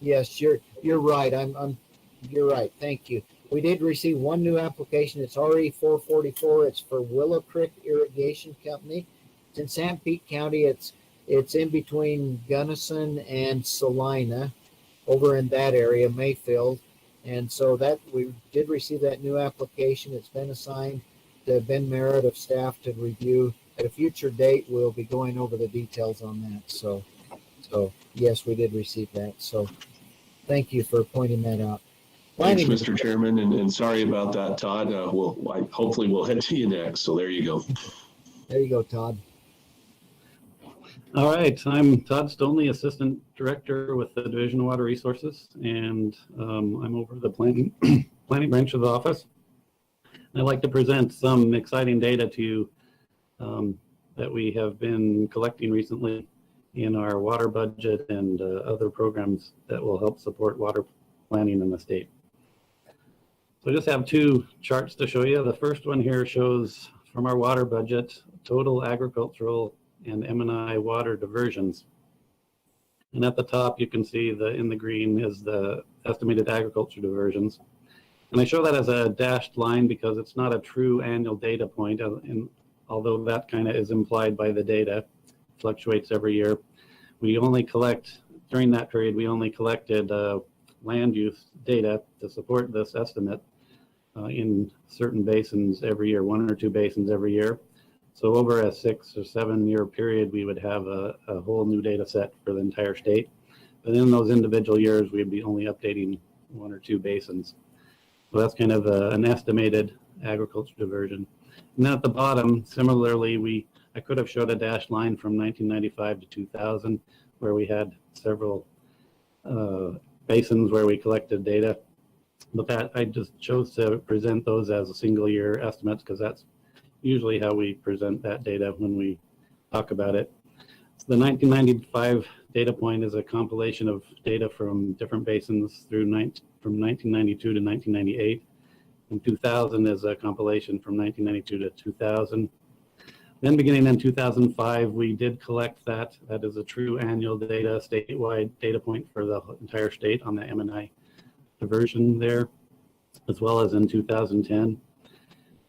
Yes, you're right. You're right. Thank you. We did receive one new application. It's RE 444. It's for Willow Creek Irrigation Company. It's in Sanptet County. It's in between Gunnison and Salina, over in that area, Mayfield. And so that we did receive that new application. It's been assigned to Ben Marett of staff to review. At a future date, we'll be going over the details on that. So yes, we did receive that. So thank you for pointing that out. Thanks, Mr. Chairman, and sorry about that, Todd. Hopefully we'll head to you next. So there you go. There you go, Todd. All right, I'm Todd Stonley, Assistant Director with the Division of Water Resources, and I'm over the planning branch of the office. I'd like to present some exciting data to you that we have been collecting recently in our water budget and other programs that will help support water planning in the state. So I just have two charts to show you. The first one here shows from our water budget, total agricultural and M&I water diversions. And at the top, you can see in the green is the estimated agriculture diversions. And I show that as a dashed line because it's not a true annual data point, and although that kind of is implied by the data, fluctuates every year. We only collect, during that period, we only collected land use data to support this estimate in certain basins every year, 1 or 2 basins every year. So over a 6 or 7 year period, we would have a whole new data set for the entire state. But in those individual years, we'd be only updating 1 or 2 basins. So that's kind of an estimated agriculture diversion. And then at the bottom, similarly, I could have showed a dashed line from 1995 to 2000, where we had several basins where we collected data. But that I just chose to present those as a single year estimates because that's usually how we present that data when we talk about it. So the 1995 data point is a compilation of data from different basins from 1992 to 1998. And 2000 is a compilation from 1992 to 2000. Then beginning in 2005, we did collect that. That is a true annual data, statewide data point for the entire state on the M&I diversion there, as well as in 2010.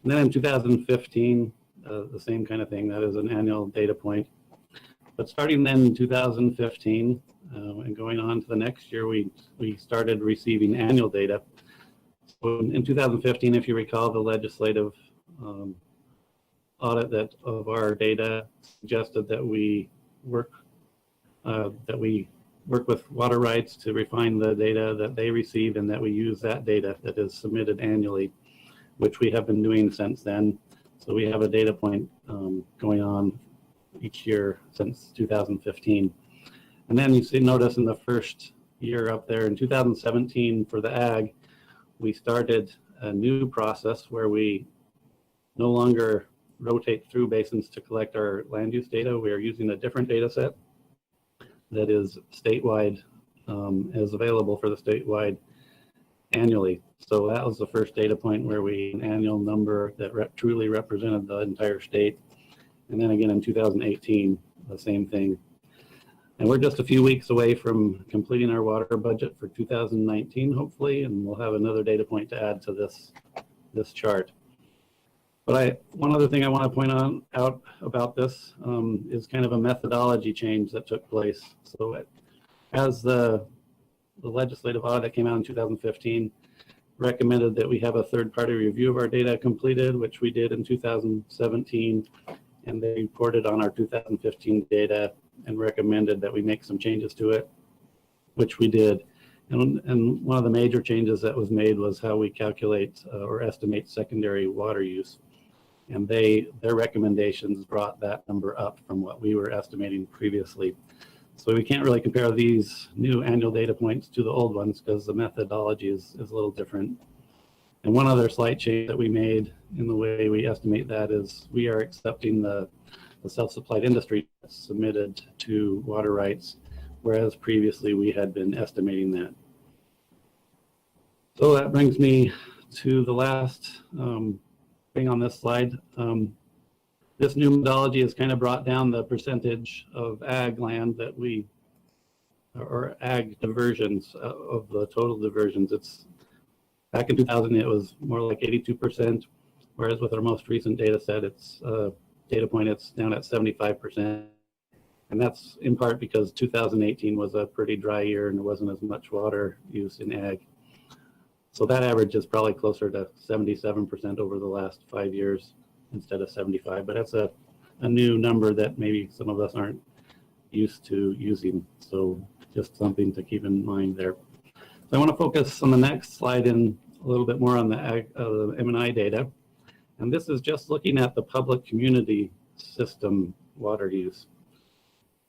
And then in 2015, the same kind of thing. That is an annual data point. But starting then in 2015 and going on to the next year, we started receiving annual data. So in 2015, if you recall, the legislative audit of our data suggested that we work with water rights to refine the data that they receive and that we use that data that is submitted annually, which we have been doing since then. So we have a data point going on each year since 2015. And then you see, notice in the first year up there in 2017 for the ag, we started a new process where we no longer rotate through basins to collect our land use data. We are using a different data set that is statewide, is available for the statewide annually. So that was the first data point where we an annual number that truly represented the entire state. And then again in 2018, the same thing. And we're just a few weeks away from completing our water budget for 2019, hopefully, and we'll have another data point to add to this chart. But one other thing I want to point out about this is kind of a methodology change that took place. So as the legislative audit came out in 2015, recommended that we have a third-party review of our data completed, which we did in 2017, and they reported on our 2015 data and recommended that we make some changes to it, which we did. And one of the major changes that was made was how we calculate or estimate secondary water use. And their recommendations brought that number up from what we were estimating previously. So we can't really compare these new annual data points to the old ones because the methodology is a little different. And one other slight change that we made in the way we estimate that is we are accepting the self-supplied industry submitted to water rights, whereas previously we had been estimating that. So that brings me to the last thing on this slide. This new methodology has kind of brought down the percentage of ag land that or ag diversions of the total diversions. It's back in 2000, it was more like 82%, whereas with our most recent data set, it's data point, it's down at 75%. And that's in part because 2018 was a pretty dry year and there wasn't as much water use in ag. So that average is probably closer to 77% over the last 5 years instead of 75, but that's a new number that maybe some of us aren't used to using. So just something to keep in mind there. So I want to focus on the next slide in a little bit more on the M&I data. And this is just looking at the public community system water use.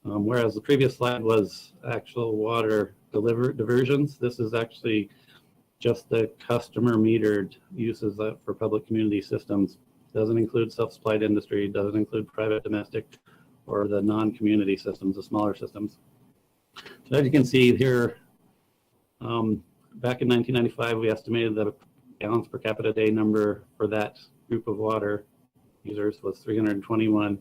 Whereas the previous slide was actual water diversions, this is actually just the customer metered uses for public community systems. Doesn't include self-supplied industry, doesn't include private domestic or the non-community systems, the smaller systems. So as you can see here, back in 1995, we estimated that a gallons per capita day number for that group of water users was 321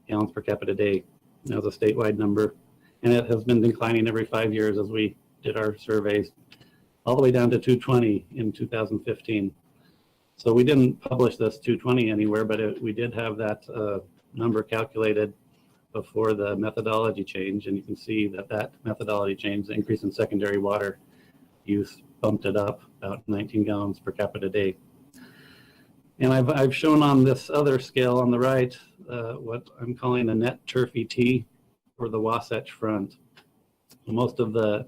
gallons per capita day. That was a statewide number, and it has been declining every 5 years as we did our surveys, all the way down to 220 in 2015. So we didn't publish this 220 anywhere, but we did have that number calculated before the methodology change, and you can see that methodology change, the increase in secondary water use, bumped it up about 19 gallons per capita day. And I've shown on this other scale on the right what I'm calling a net turf ET for the Wasatch front. Most of the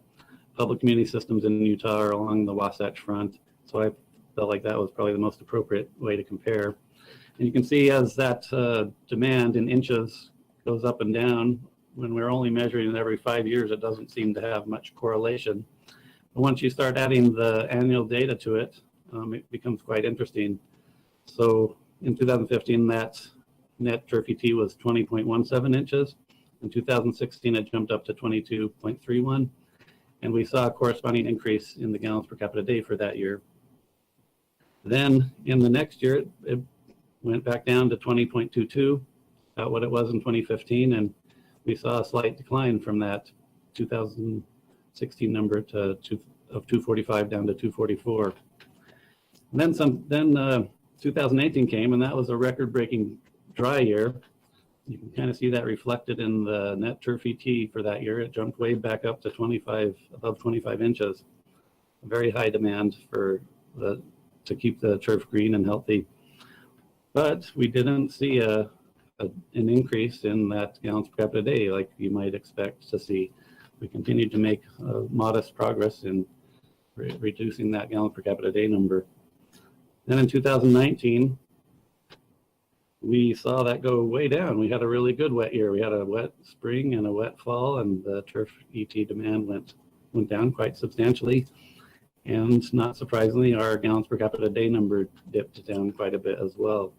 public community systems in Utah are along the Wasatch front, so I felt like that was probably the most appropriate way to compare. And you can see as that demand in inches goes up and down, when we're only measuring it every 5 years, it doesn't seem to have much correlation. But once you start adding the annual data to it, it becomes quite interesting. So in 2015, that net turf ET was 20.17 inches. In 2016, it jumped up to 22.31. And we saw a corresponding increase in the gallons per capita day for that year. Then in the next year, it went back down to 20.22, about what it was in 2015, and we saw a slight decline from that 2016 number of 245 down to 244. And then 2018 came, and that was a record-breaking dry year. You can kind of see that reflected in the net turf ET for that year. It jumped way back up to above 25 inches. Very high demand to keep the turf green and healthy. But we didn't see an increase in that gallons per capita day like you might expect to see. We continued to make modest progress in reducing that gallons per capita day number. Then in 2019, we saw that go way down. We had a really good wet year. We had a wet spring and a wet fall, and the turf ET demand went down quite substantially. And not surprisingly, our gallons per capita day number dipped down quite a bit as well.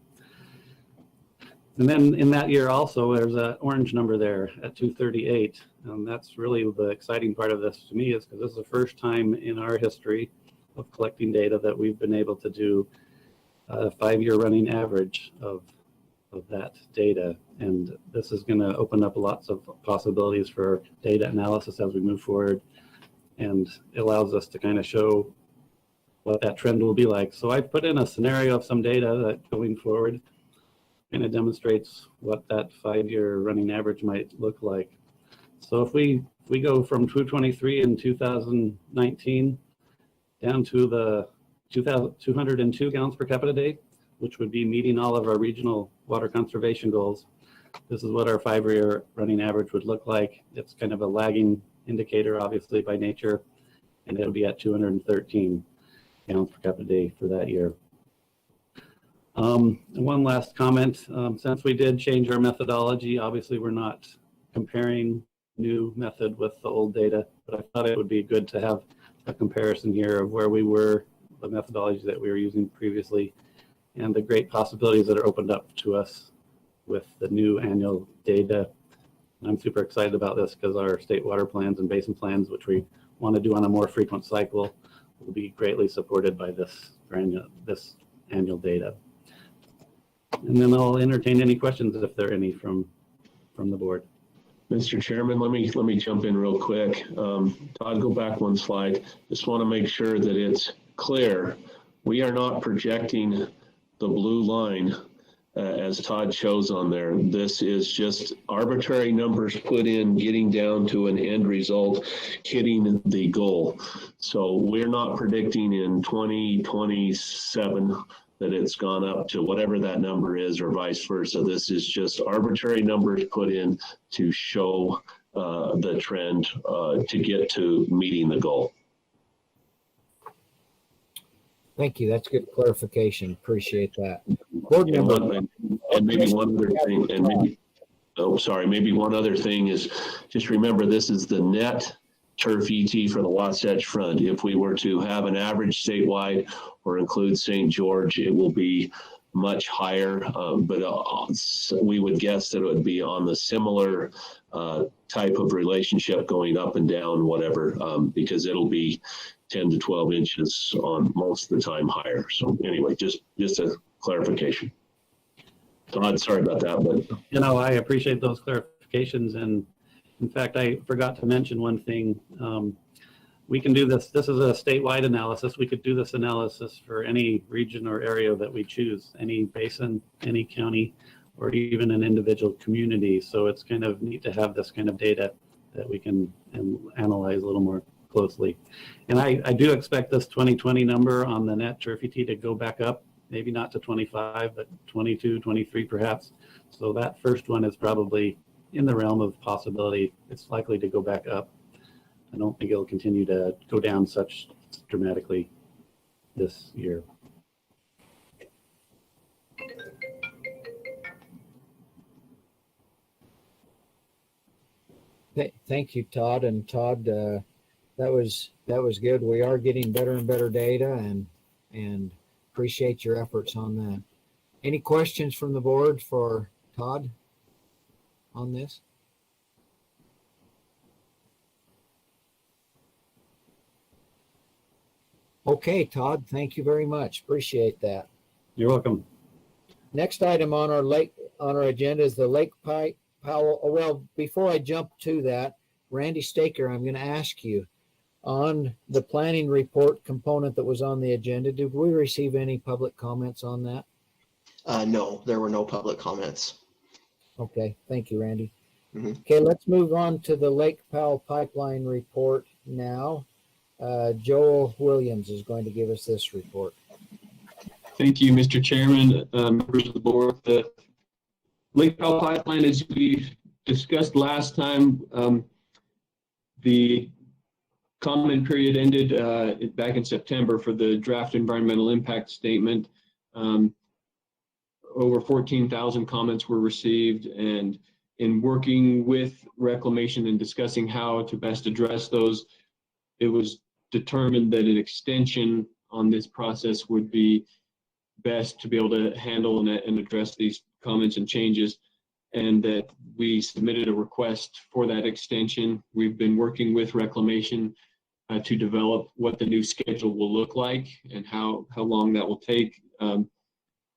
And then in that year also, there's an orange number there at 238. And that's really the exciting part of this to me, is because this is the first time in our history of collecting data that we've been able to do a 5-year running average of that data. And this is going to open up lots of possibilities for data analysis as we move forward. And it allows us to kind of show what that trend will be like. So I've put in a scenario of some data that going forward kind of demonstrates what that 5-year running average might look like. So if we go from 223 in 2019 down to the 202 gallons per capita day, which would be meeting all of our regional water conservation goals, this is what our 5-year running average would look like. It's kind of a lagging indicator, obviously, by nature, and it'll be at 213 gallons per capita day for that year. And one last comment, since we did change our methodology, obviously we're not comparing new method with the old data, but I thought it would be good to have a comparison here of where we were, the methodology that we were using previously, and the great possibilities that are opened up to us with the new annual data. I'm super excited about this because our state water plans and basin plans, which we want to do on a more frequent cycle, will be greatly supported by this annual data. And then I'll entertain any questions if there are any from the board. Mr. Chairman, let me jump in real quick. Todd, go back one slide. Just want to make sure that it's clear. We are not projecting the blue line as Todd shows on there. This is just arbitrary numbers put in, getting down to an end result, hitting the goal. So we're not predicting in 2027 that it's gone up to whatever that number is or vice versa. This is just arbitrary numbers put in to show the trend to get to meeting the goal. Thank you. That's good clarification. Appreciate that. Board member. And maybe one other thing, and maybe, oh, sorry, maybe one other thing is just remember this is the net turf ET for the Wasatch Front. If we were to have an average statewide or include St. George, it will be much higher, but we would guess that it would be on the similar type of relationship going up and down, whatever, because it'll be 10 to 12 inches on most of the time higher. So anyway, just a clarification. Todd, sorry about that, but you know, I appreciate those clarifications. And in fact, I forgot to mention one thing. We can do this. This is a statewide analysis. We could do this analysis for any region or area that we choose, any basin, any county, or even an individual community. So it's kind of neat to have this kind of data that we can analyze a little more closely. And I do expect this 2020 number on the net turf ET to go back up, maybe not to 25, but 22, 23 perhaps. So that first one is probably in the realm of possibility. It's likely to go back up. I don't think it'll continue to go down such dramatically this year. Thank you, Todd. And Todd, that was good. We are getting better and better data, and appreciate your efforts on that. Any questions from the board for Todd on this? Okay, Todd, thank you very much. Appreciate that. You're welcome. Next item on our agenda is the Lake Powell. Oh, well, before I jump to that, Randy Staker, I'm going to ask you on the planning report component that was on the agenda. Did we receive any public comments on that? No, there were no public comments. Okay, thank you, Randy. Mm-hmm. Okay, let's move on to the Lake Powell pipeline report now. Joel Williams is going to give us this report. Thank you, Mr. Chairman, members of the board. The Lake Powell pipeline, as we discussed last time, the comment period ended back in September for the draft environmental impact statement. over 14,000 comments were received, and in working with Reclamation and discussing how to best address those, it was determined that an extension on this process would be best to be able to handle and address these comments and changes, and that we submitted a request for that extension. We've been working with Reclamation to develop what the new schedule will look like and how long that will take.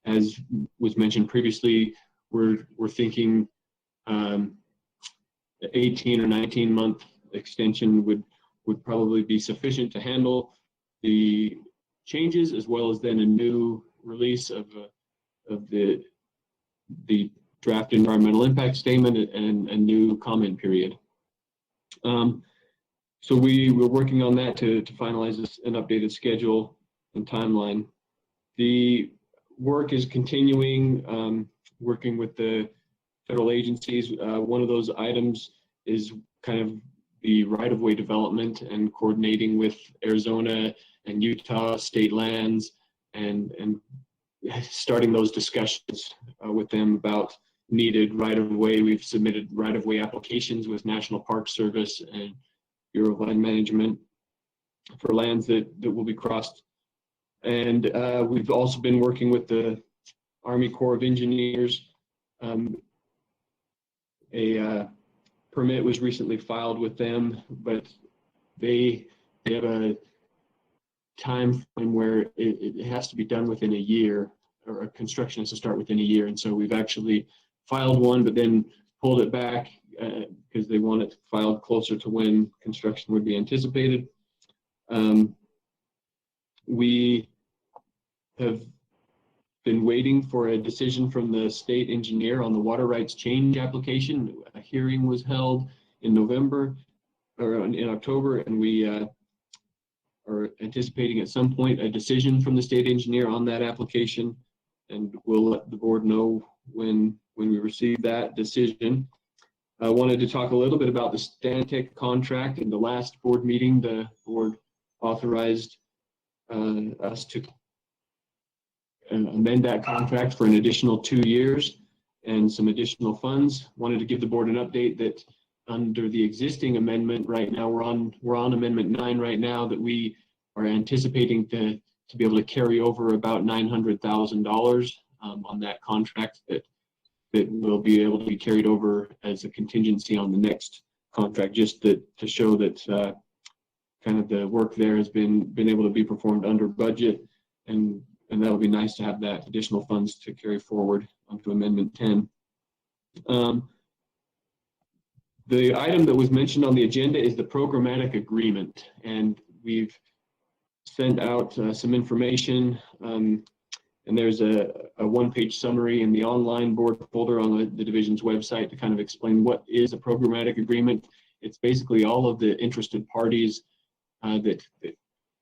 As was mentioned previously, we're thinking 18 or 19 month extension would probably be sufficient to handle the changes, as well as then a new release of the draft environmental impact statement and a new comment period. So we were working on that to finalize an updated schedule and timeline. The work is continuing, working with the federal agencies. One of those items is kind of the right-of-way development and coordinating with Arizona and Utah state lands and starting those discussions with them about needed right-of-way. We've submitted right-of-way applications with National Park Service and Bureau of Land Management for lands that will be crossed. And we've also been working with the Army Corps of Engineers. A permit was recently filed with them, but they have a time frame where it has to be done within a year, or construction has to start within a year. And so we've actually filed one, but then pulled it back because they want it filed closer to when construction would be anticipated. We have been waiting for a decision from the state engineer on the water rights change application. A hearing was held in November or in October, and we are anticipating at some point a decision from the state engineer on that application, and we'll let the board know when we receive that decision. I wanted to talk a little bit about the Sanptet contract. In the last board meeting, the board authorized us to amend that contract for an additional 2 years and some additional funds. Wanted to give the board an update that under the existing amendment right now, we're on amendment 9 right now, that we are anticipating to be able to carry over about $900,000 on that contract that will be able to be carried over as a contingency on the next contract, just to show that kind of the work there has been able to be performed under budget, and that'll be nice to have that additional funds to carry forward onto Amendment 10. The item that was mentioned on the agenda is the Programmatic Agreement, and we've sent out some information, and there's a one-page summary in the online board folder on the division's website to kind of explain what is a Programmatic Agreement. It's basically all of the interested parties that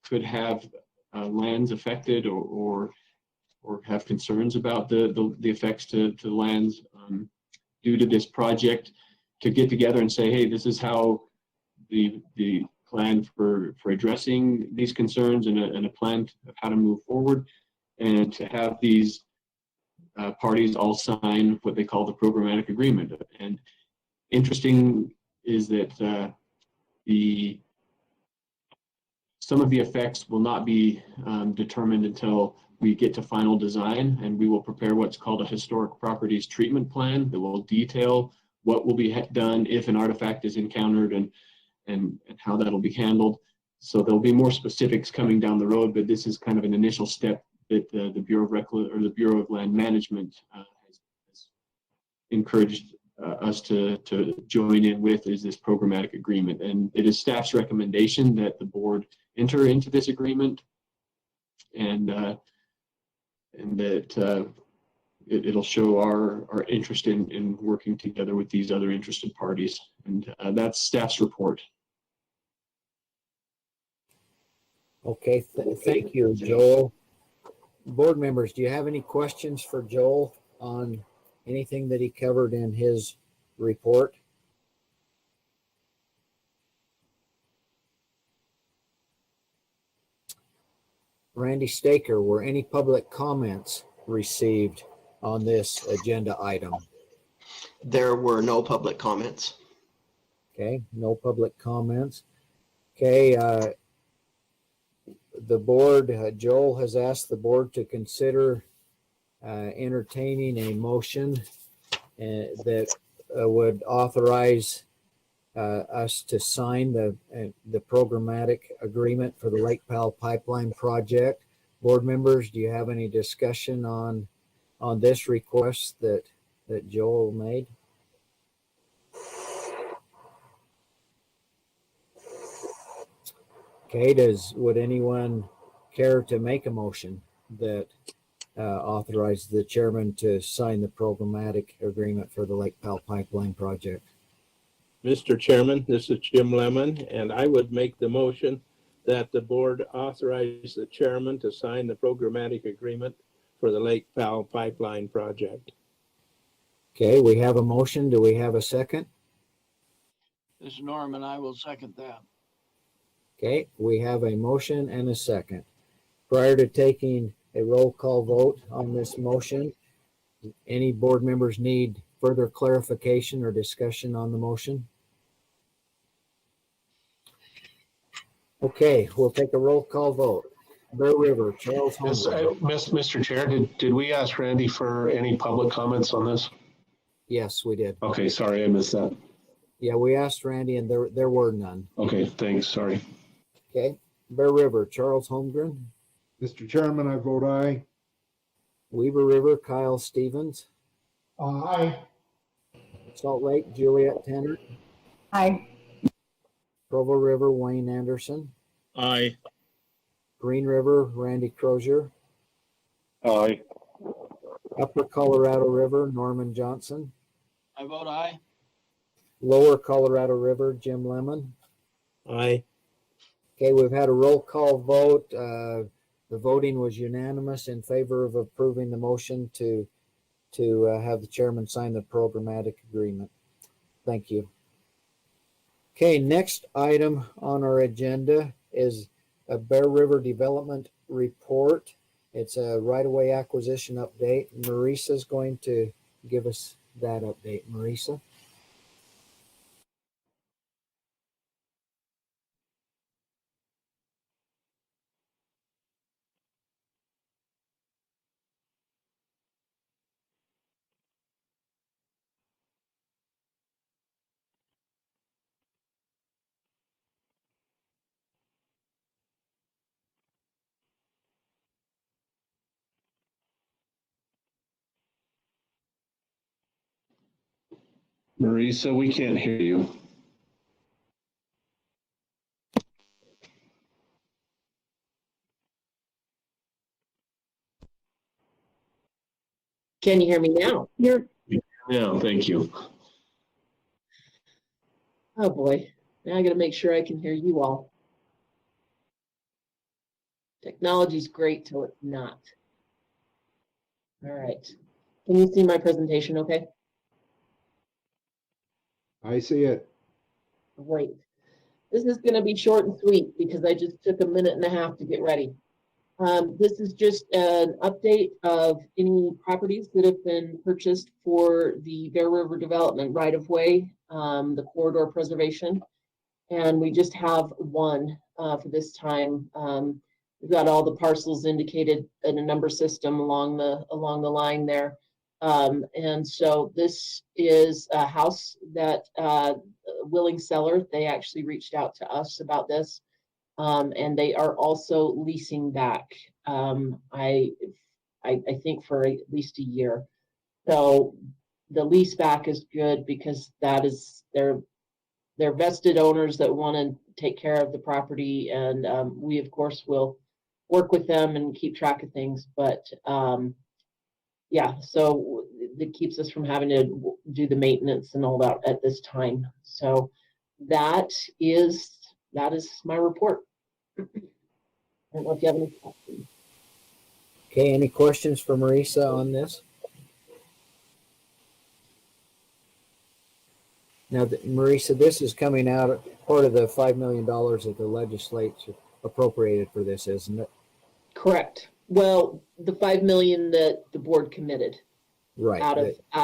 could have lands affected or have concerns about the effects to lands due to this project, to get together and say, hey, this is how the plan for addressing these concerns and a plan of how to move forward, and to have these parties all sign what they call the Programmatic Agreement. And interesting is that some of the effects will not be determined until we get to final design, and we will prepare what's called a historic properties treatment plan that will detail what will be done if an artifact is encountered and how that'll be handled. So there'll be more specifics coming down the road, but this is kind of an initial step that the Bureau of Land Management has encouraged us to join in with, is this Programmatic Agreement. And it is staff's recommendation that the board enter into this agreement, and that it'll show our interest in working together with these other interested parties. And that's staff's report. Okay, thank you, Joel. Board members, do you have any questions for Joel on anything that he covered in his report? Randy Staker, were any public comments received on this agenda item? There were no public comments. Okay, no public comments. Okay, the board, Joel has asked the board to consider entertaining a motion that would authorize us to sign the programmatic agreement for the Lake Powell Pipeline project. Board members, do you have any discussion on this request that Joel made? Okay, would anyone care to make a motion that authorizes the chairman to sign the programmatic agreement for the Lake Powell Pipeline project? Mr. Chairman, this is Jim Lemon, and I would make the motion that the board authorize the chairman to sign the programmatic agreement for the Lake Powell Pipeline project. Okay, we have a motion. Do we have a second? This is Norman. I will second that. Okay, we have a motion and a second. Prior to taking a roll call vote on this motion, any board members need further clarification or discussion on the motion? Okay, we'll take a roll call vote. Bear River, Charles Holmgren. Mr. Chair, did we ask Randy for any public comments on this? Yes, we did. Okay, sorry, I missed that. Yeah, we asked Randy and there were none. Okay, thanks, sorry. Okay, Bear River, Charles Holmgren. Mr. Chairman, I vote aye. Weaver River, Kyle Stevens. Aye. Salt Lake, Juliet Tanner. Aye. Provo River, Wayne Anderson. Aye. Green River, Randy Crozier. Aye. Upper Colorado River, Norman Johnson. I vote aye. Lower Colorado River, Jim Lemon. Aye. Okay, we've had a roll call vote. The voting was unanimous in favor of approving the motion to have the chairman sign the programmatic agreement. Thank you. Okay, next item on our agenda is a Bear River Development Report. It's a right-of-way acquisition update. Marisa is going to give us that update. Marisa? Marisa, we can't hear you. Can you hear me now? Yeah, thank you. Oh boy, now I gotta make sure I can hear you all. Technology's great till it's not. All right. Can you see my presentation okay? I see it. Great. This is gonna be short and sweet because I just took a minute and a half to get ready. This is just an update of any properties that have been purchased for the Bear River development right-of-way, the corridor preservation. And we just have one for this time. We've got all the parcels indicated in a number system along the line there. And so this is a house that willing seller, they actually reached out to us about this. And they are also leasing back, I think for at least a year. So the lease back is good because that is they're vested owners that want to take care of the property, and we of course will work with them and keep track of things. But yeah, so it keeps us from having to do the maintenance and all that at this time. So that is my report. I don't know if you have any questions. Okay, any questions for Marisa on this? Now, Marisa, this is coming out part of the $5 million that the legislature appropriated for this, isn't it? Correct. Well, the $5 million that the board committed. Right. out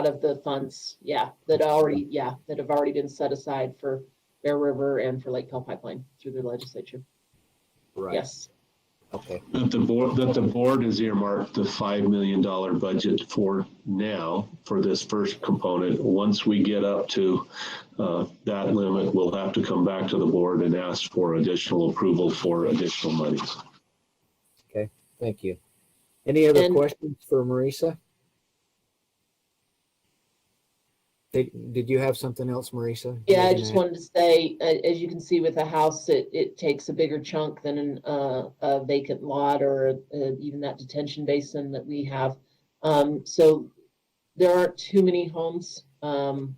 of the funds, that have already been set aside for Bear River and for Lake Powell Pipeline through the legislature. Right. Yes. Okay. That the board has earmarked the $5 million budget for now for this first component. Once we get up to that limit, we'll have to come back to the board and ask for additional approval for additional monies. Okay, thank you. Any other questions for Marisa? Did you have something else, Marisa? Yeah, I just wanted to say, as you can see with a house, it takes a bigger chunk than a vacant lot or even that detention basin that we have. So there aren't too many homes, and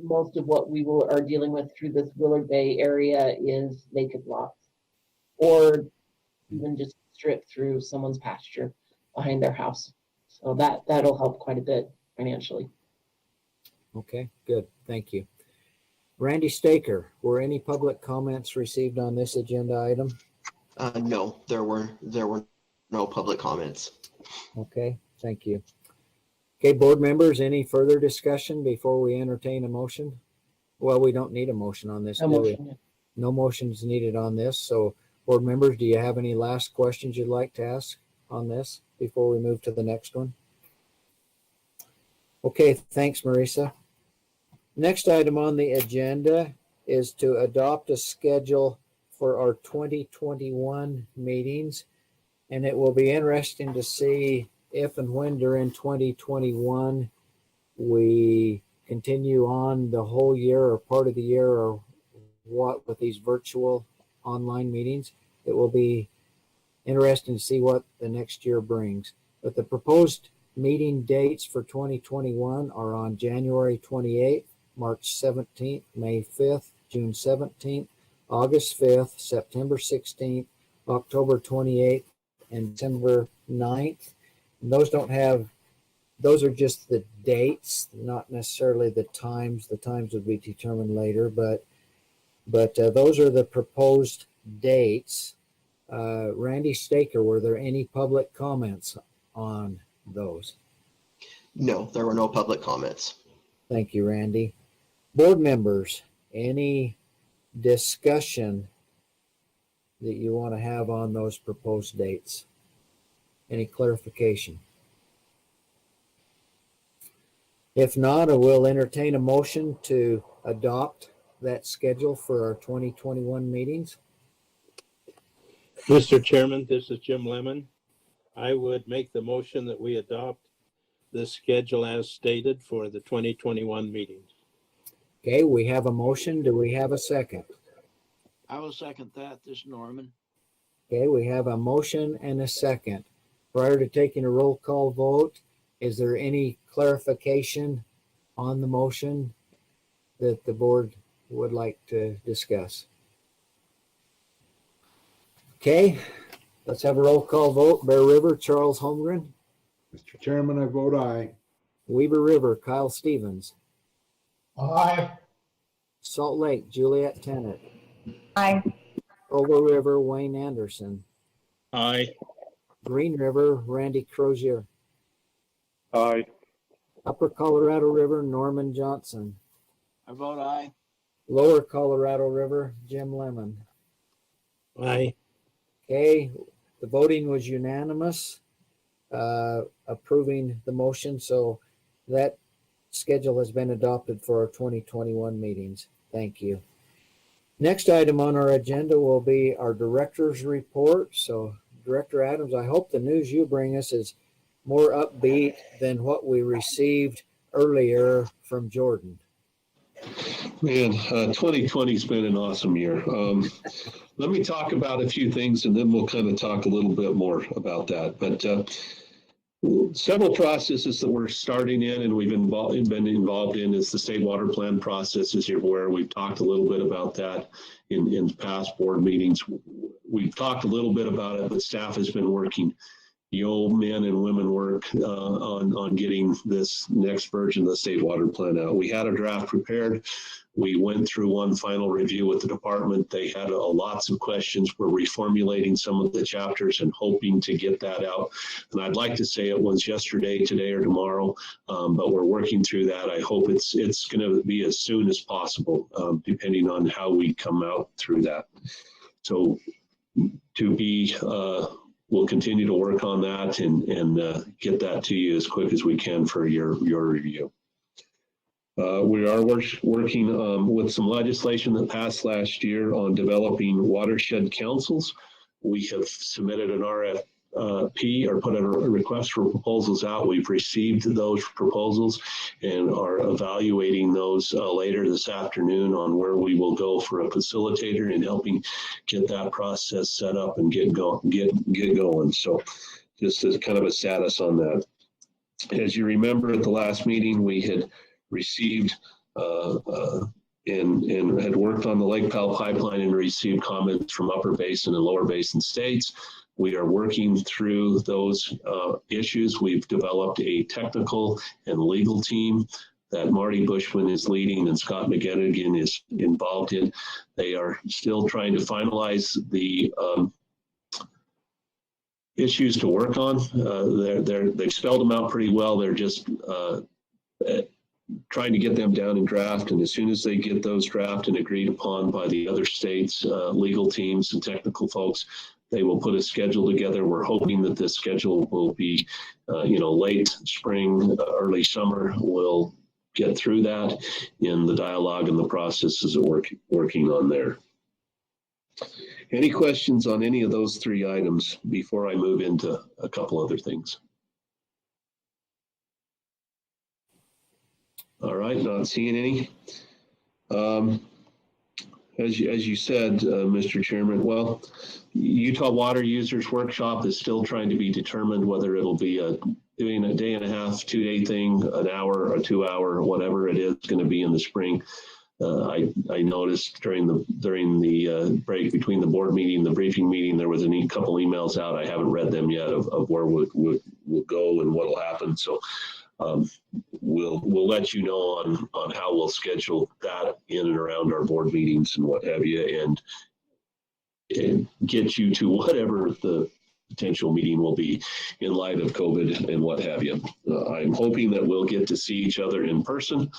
most of what we are dealing with through this Willard Bay area is vacant lots, or even just strip through someone's pasture behind their house. So that'll help quite a bit financially. Okay, good. Thank you. Randy Staker, were any public comments received on this agenda item? No, there were no public comments. Okay, thank you. Okay, board members, any further discussion before we entertain a motion? Well, we don't need a motion on this, do we? No motion is needed on this. So board members, do you have any last questions you'd like to ask on this before we move to the next one? Okay, thanks, Marisa. Next item on the agenda is to adopt a schedule for our 2021 meetings. And it will be interesting to see if and when during 2021 we continue on the whole year or part of the year or what with these virtual online meetings. It will be interesting to see what the next year brings. But the proposed meeting dates for 2021 are on January 28th, March 17th, May 5th, June 17th, August 5th, September 16th, October 28th, and December 9th. And those are just the dates, not necessarily the times. The times would be determined later, but those are the proposed dates. Randy Staker, were there any public comments on those? No, there were no public comments. Thank you, Randy. Board members, any discussion that you want to have on those proposed dates? Any clarification? If not, I will entertain a motion to adopt that schedule for our 2021 meetings. Mr. Chairman, this is Jim Lemon. I would make the motion that we adopt the schedule as stated for the 2021 meetings. Okay, we have a motion. Do we have a second? I will second that. This is Norman. Okay, we have a motion and a second. Prior to taking a roll call vote, is there any clarification on the motion that the board would like to discuss? Okay, let's have a roll call vote. Bear River, Charles Holmgren. Mr. Chairman, I vote aye. Weber River, Kyle Stevens. Aye. Salt Lake, Juliet Tennant. Aye. Over River, Wayne Anderson. Aye. Green River, Randy Crozier. Aye. Upper Colorado River, Norman Johnson. I vote aye. Lower Colorado River, Jim Lemon. Aye. Okay, the voting was unanimous, approving the motion. So that schedule has been adopted for our 2021 meetings. Thank you. Next item on our agenda will be our director's report. So Director Adams, I hope the news you bring us is more upbeat than what we received earlier from Jordan. Man, 2020 has been an awesome year. Let me talk about a few things and then we'll kind of talk a little bit more about that. But several processes that we're starting in and we've been involved in is the state water plan process, as you're aware. We've talked a little bit about that in past board meetings. We've talked a little bit about it, but staff has been working men and women work on getting this next version of the state water plan out. We had a draft prepared. We went through one final review with the department. They had lots of questions. We're reformulating some of the chapters and hoping to get that out. And I'd like to say it was yesterday, today, or tomorrow, but we're working through that. I hope it's going to be as soon as possible, depending on how we come out through that. So we'll continue to work on that and get that to you as quick as we can for your review. We are working with some legislation that passed last year on developing watershed councils. We have submitted an RFP or put a request for proposals out. We've received those proposals and are evaluating those later this afternoon on where we will go for a facilitator and helping get that process set up and get going. So just as kind of a status on that. As you remember at the last meeting, we had received and had worked on the Lake Powell pipeline and received comments from Upper Basin and Lower Basin states. We are working through those issues. We've developed a technical and legal team that Marty Bushman is leading and Scott McGettigan is involved in. They are still trying to finalize the issues to work on. They've spelled them out pretty well. They're just trying to get them down in draft, and as soon as they get those drafted and agreed upon by the other states, legal teams and technical folks, they will put a schedule together. We're hoping that this schedule will be, late spring, early summer. We'll get through that in the dialogue and the processes of working on there. Any questions on any of those three items before I move into a couple other things? All right, not seeing any. As you said, Mr. Chairman, well, Utah Water Users Workshop is still trying to be determined whether it'll be doing a day and a half, 2-day thing, an hour or 2 hour, whatever it is going to be in the spring. I noticed during the break between the board meeting and the briefing meeting, there was a couple emails out. I haven't read them yet of where we'll go and what'll happen. So we'll let you know on how we'll schedule that in and around our board meetings and what have you, and get you to whatever the potential meeting will be in light of COVID and what have you. I'm hoping that we'll get to see each other in person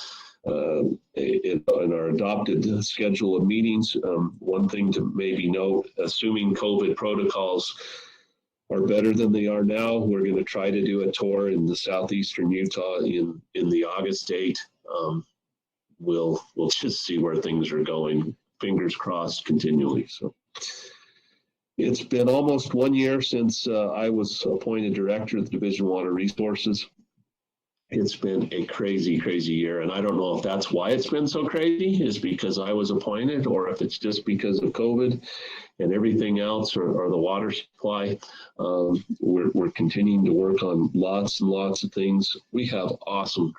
in our adopted schedule of meetings. One thing to maybe note, assuming COVID protocols are better than they are now, we're going to try to do a tour in the southeastern Utah in the August date. We'll just see where things are going. Fingers crossed continually. So it's been almost 1 year since I was appointed director of the Division of Water Resources. It's been a crazy, crazy year. And I don't know if that's why it's been so crazy, is because I was appointed, or if it's just because of COVID and everything else, or the water supply. We're continuing to work on lots and lots of things. We have awesome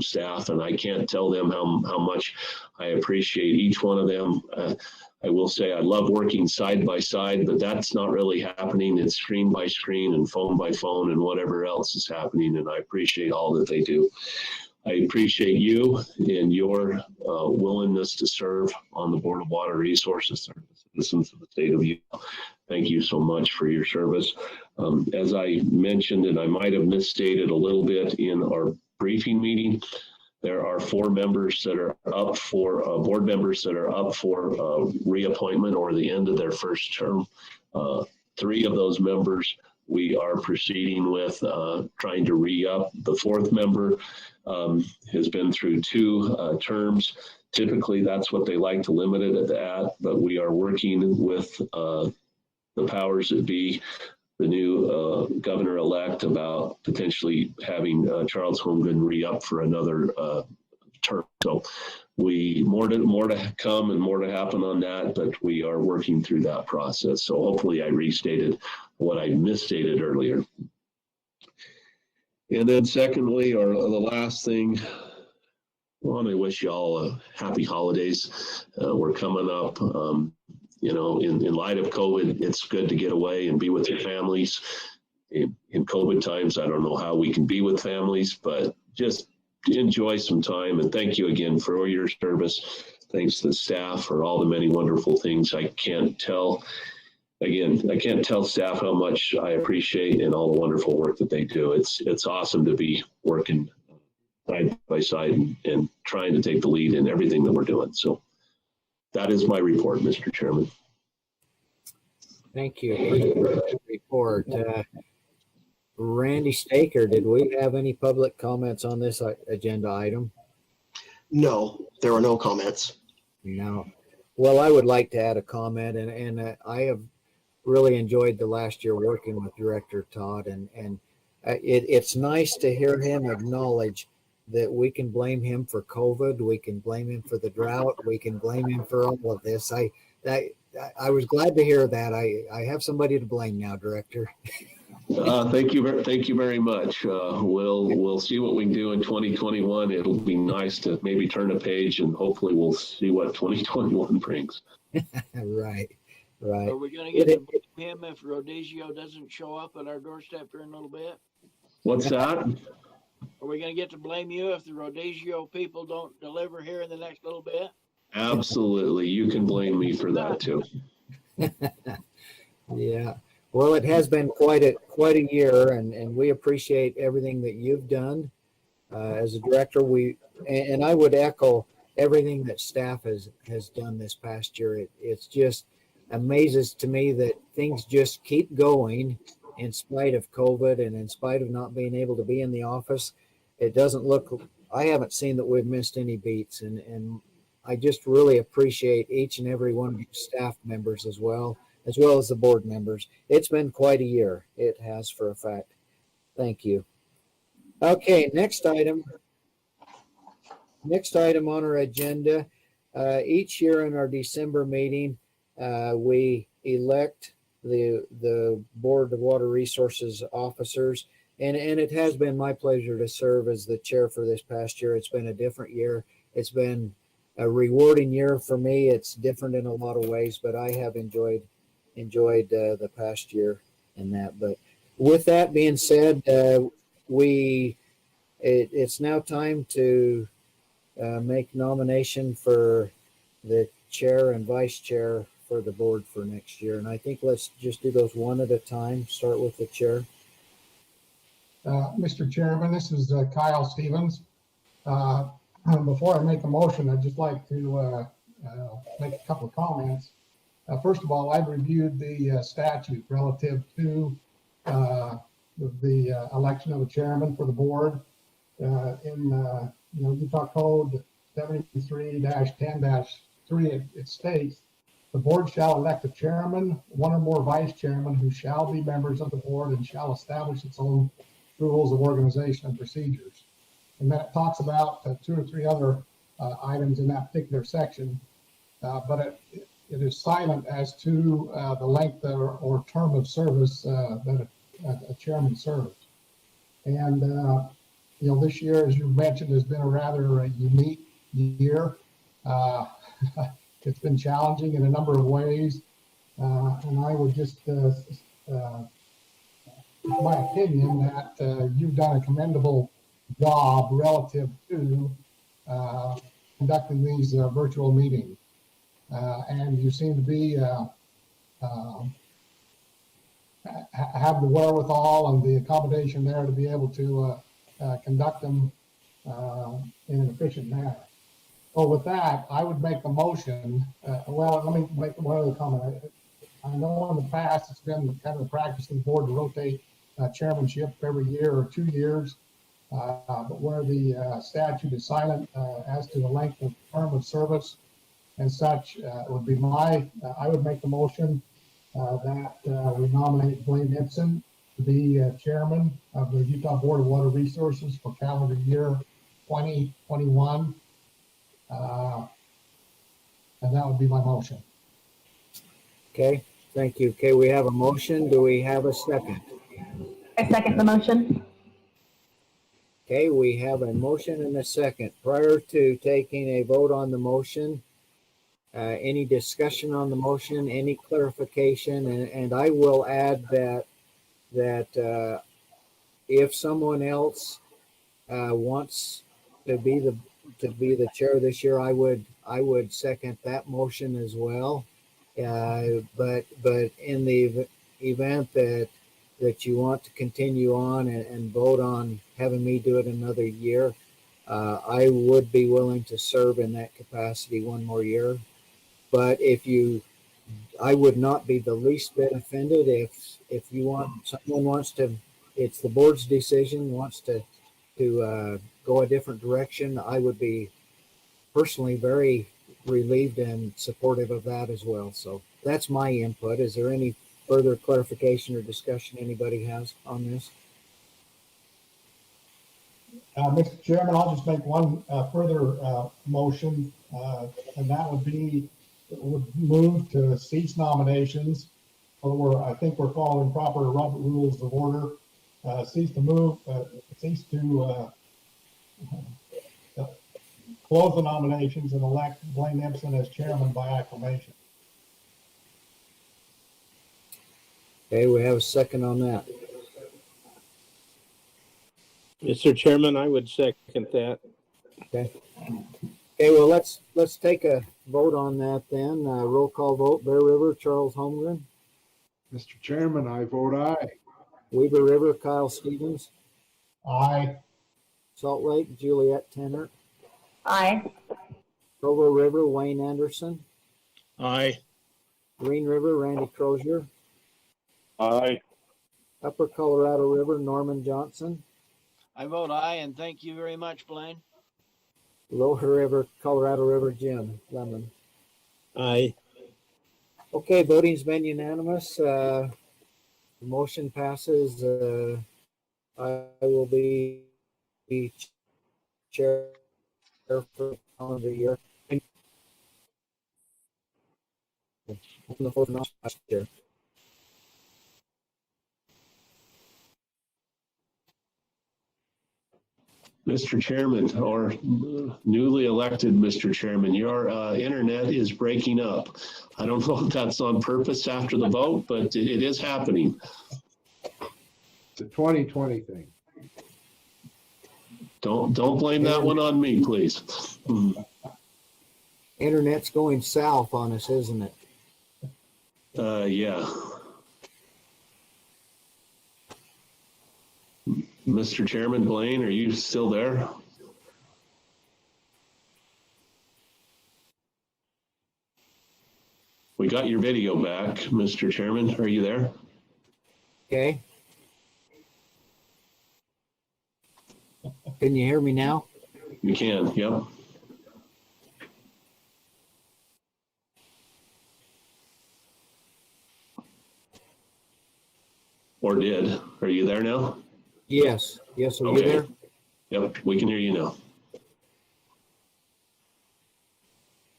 staff, and I can't tell them how much I appreciate each one of them. I will say I love working side by side, but that's not really happening. It's screen by screen and phone by phone and whatever else is happening, and I appreciate all that they do. I appreciate you and your willingness to serve on the Board of Water Resources, citizens of the state of Utah. Thank you so much for your service. As I mentioned, and I might have misstated a little bit in our briefing meeting, there are 4 members that are up for board members that are up for reappointment or the end of their first term. 3 of those members we are proceeding with trying to re-up. The 4th member has been through 2 terms. Typically, that's what they like to limit it at, but we are working with the powers that be, the new governor-elect, about potentially having Charles Holmgren re-up for another term. So more to come and more to happen on that, but we are working through that process. So hopefully I restated what I misstated earlier. And then secondly, or the last thing, I want to wish you all happy holidays. We're coming up. In light of COVID, it's good to get away and be with your families in COVID times. I don't know how we can be with families, but just enjoy some time. And thank you again for your service. Thanks to the staff for all the many wonderful things. I can't tell staff how much I appreciate and all the wonderful work that they do. It's awesome to be working side by side and trying to take the lead in everything that we're doing. So that is my report, Mr. Chairman. Thank you. Appreciate the report. Randy Staker, did we have any public comments on this agenda item? No, there were no comments. No. Well, I would like to add a comment, and I have really enjoyed the last year working with Director Todd, and it's nice to hear him acknowledge that we can blame him for COVID, we can blame him for the drought, we can blame him for all of this. I was glad to hear that. I have somebody to blame now, Director. Thank you very much. We'll see what we can do in 2021. It'll be nice to maybe turn a page, and hopefully we'll see what 2021 brings. Right. Are we going to get to blame him if Rodizio doesn't show up at our doorstep here in a little bit? What's that? Are we going to get to blame you if the Rodizio people don't deliver here in the next little bit? Absolutely. You can blame me for that too. Yeah. Well, it has been quite a year, and we appreciate everything that you've done as a director. And I would echo everything that staff has done this past year. It's just amazes to me that things just keep going in spite of COVID and in spite of not being able to be in the office. It doesn't look, I haven't seen that we've missed any beats, and I just really appreciate each and every one of your staff members as well as the board members. It's been quite a year. It has, for a fact. Thank you. Okay, next item on our agenda. Each year in our December meeting, we elect the Board of Water Resources officers, and it has been my pleasure to serve as the chair for this past year. It's been a different year. It's been a rewarding year for me. It's different in a lot of ways, but I have enjoyed the past year in that. But with that being said, it's now time to make nomination for the chair and vice chair for the board for next year. And I think let's just do those one at a time. Start with the chair. Mr. Chairman, this is Kyle Stevens. Before I make a motion, I'd just like to make a couple of comments. First of all, I've reviewed the statute relative to the election of a chairman for the board. In Utah Code 73-10-3, it states, the board shall elect a chairman, one or more vice chairmen who shall be members of the board and shall establish its own rules of organization and procedures. And then it talks about 2 or 3 other items in that particular section, but it is silent as to the length or term of service that a chairman serves. And this year, as you mentioned, has been a rather unique year. It's been challenging in a number of ways, and I would just, my opinion, that you've done a commendable job relative to conducting these virtual meetings. And you seem to be have the wherewithal and the accommodation there to be able to conduct them in an efficient manner. So with that, I would make a motion. Well, let me make one other comment. I know in the past it's been kind of the practice of the board to rotate chairmanship every year or 2 years, but where the statute is silent as to the length of term of service and such, would be I would make the motion that we nominate Blaine Ibsen to be chairman of the Utah Board of Water Resources for calendar year 2021. And that would be my motion. Okay, thank you. Okay, we have a motion. Do we have a second? I second the motion. Okay, we have a motion and a second. Prior to taking a vote on the motion, any discussion on the motion, any clarification? And I will add that that if someone else wants to be the chair this year, I would second that motion as well. But in the event that you want to continue on and vote on having me do it another year, I would be willing to serve in that capacity one more year. But I would not be the least bit offended if someone wants to, it's the board's decision, wants to go a different direction. I would be personally very relieved and supportive of that as well. So that's my input. Is there any further clarification or discussion anybody has on this? Mr. Chairman, I'll just make one further motion, and that would be, would move to cease nominations. I think we're following proper rules of order. Cease to close the nominations and elect Blaine Empson as chairman by acclamation. Okay, we have a second on that. Mr. Chairman, I would second that. Okay. Okay, well, let's take a vote on that then. Roll call vote. Bear River, Charles Holmgren. Mr. Chairman, I vote aye. Weaver River, Kyle Stevens. Aye. Salt Lake, Juliet Tenner. Aye. Provo River, Wayne Anderson. Aye. Green River, Randy Crozier. Aye. Upper Colorado River, Norman Johnson. I vote aye, and thank you very much, Blaine. Lower River, Colorado River, Jim Lemon. Aye. Okay, voting's been unanimous. The motion passes. I will be chair for the calendar year. Mr. Chairman, or newly elected Mr. Chairman, your internet is breaking up. I don't know if that's on purpose after the vote, but it is happening. It's a 2020 thing. Don't blame that one on me, please. Internet's going south on us, isn't it? Yeah. Mr. Chairman, Blaine, are you still there? We got your video back, Mr. Chairman. Are you there? Okay. Can you hear me now? You can, yep. Or did. Are you there now? Yes. Yes, are you Okay. there? Yep, we can hear you now.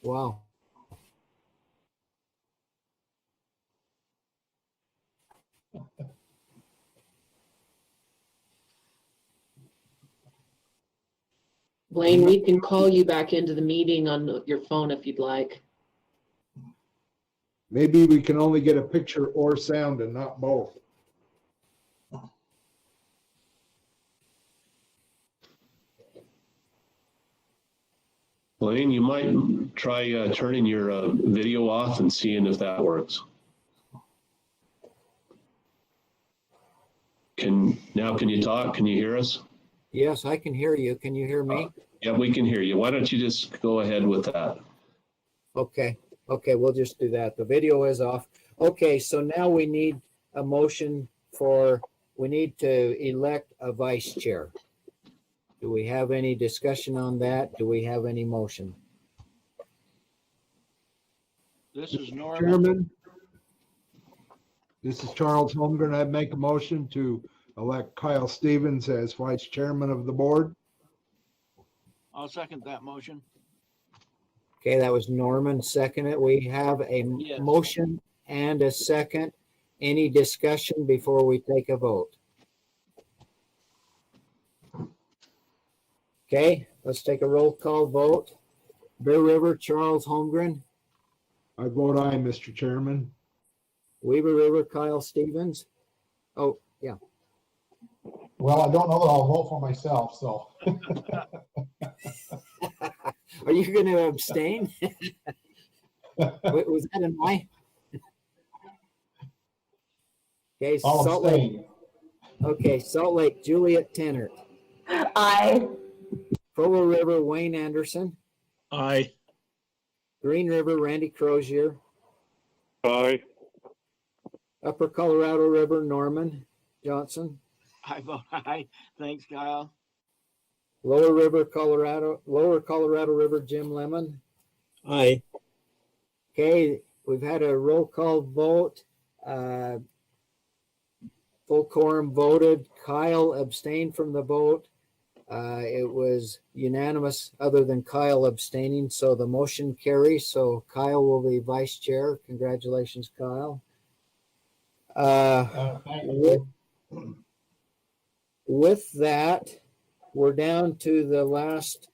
Wow. Blaine, we can call you back into the meeting on your phone if you'd like. Maybe we can only get a picture or sound and not both. Blaine, you might try turning your video off and seeing if that works. Can you talk? Can you hear us? Yes, I can hear you. Can you hear me? Yeah, we can hear you. Why don't you just go ahead with that? Okay. Okay, we'll just do that. The video is off. Okay, so now we need a motion we need to elect a vice chair. Do we have any discussion on that? Do we have any motion? This is Norman. Chairman, this is Charles Holmgren. I make a motion to elect Kyle Stevens as vice chairman of the board. I'll second that motion. Okay, that was Norman. Second it. We have a Yes. motion and a second. Any discussion before we take a vote? Okay, let's take a roll call vote. Bear River, Charles Holmgren. I vote aye, Mr. Chairman. Weaver River, Kyle Stevens. Oh, Yeah. Well, I don't know that I'll vote for myself, so. Are you going to abstain? Was that an aye? Okay, I'll Salt Lake. abstain. Okay, Salt Lake, Juliet Tennert. Aye. Provo River, Wayne Anderson. Aye. Green River, Randy Crozier. Aye. Upper Colorado River, Norman Johnson. I vote aye. Thanks, Kyle. Lower Colorado River, Jim Lemon. Aye. Okay, we've had a roll call vote. Full quorum voted. Kyle abstained from the vote. It was unanimous other than Kyle abstaining, so the motion carries. So Kyle will be vice chair. Congratulations, Kyle. With that, we're down to the last.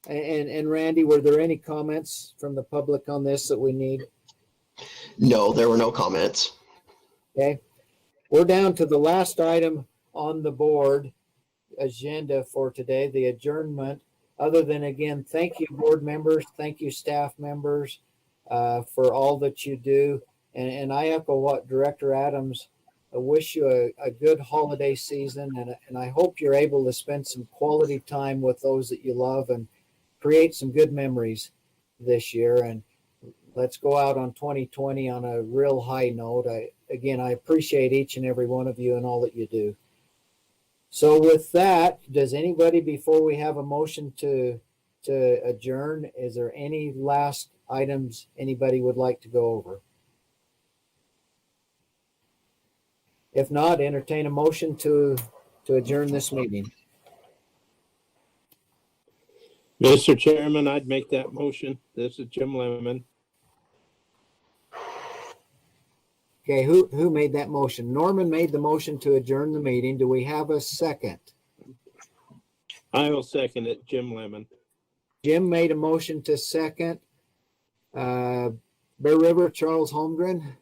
And Randy, were there any comments from the public on this that we need? No, there were no comments. Okay. We're down to the last item on the board agenda for today, the adjournment. Other than, again, thank you, board members. Thank you, staff members, for all that you do. And I echo what Director Adams, I wish you a good holiday season. And I hope you're able to spend some quality time with those that you love and create some good memories this year. And let's go out on 2020 on a real high note. I appreciate each and every one of you and all that you do. So with that, does anybody, before we have a motion to adjourn, is there any last items anybody would like to go over? If not, entertain a motion to adjourn this meeting. Mr. Chairman, I'd make that motion. This is Jim Lemon. Okay, who made that motion? Norman made the motion to adjourn the meeting. Do we have a second? I will second it, Jim Lemon. Jim made a motion to second. Bear River, Charles Holmgren.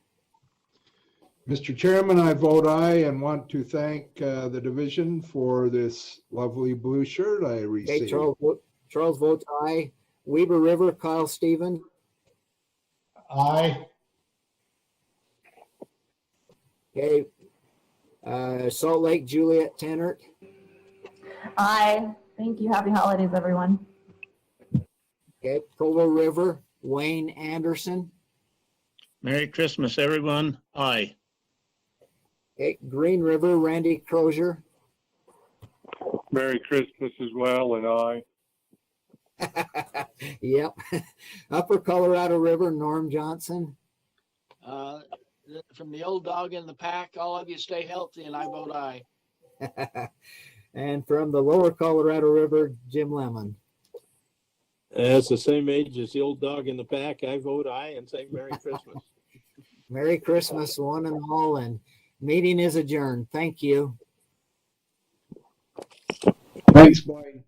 Mr. Chairman, I vote aye and want to thank the division for this lovely blue shirt I received. Okay, Charles votes aye. Weber River, Kyle Stephen. Aye. Okay. Salt Lake, Juliet Tennert. Aye. Thank you. Happy holidays, everyone. Okay. Provo River, Wayne Anderson. Merry Christmas, everyone. Aye. Okay. Green River, Randy Crozier. Merry Christmas as well, and aye. Yep. Upper Colorado River, Norm Johnson. From the old dog in the pack, all of you stay healthy, and I vote aye. And from the Lower Colorado River, Jim Lemon. As the same age as the old dog in the pack, I vote aye and say Merry Christmas. Merry Christmas, one and all, and meeting is adjourned. Thank you. Thanks, Blaine.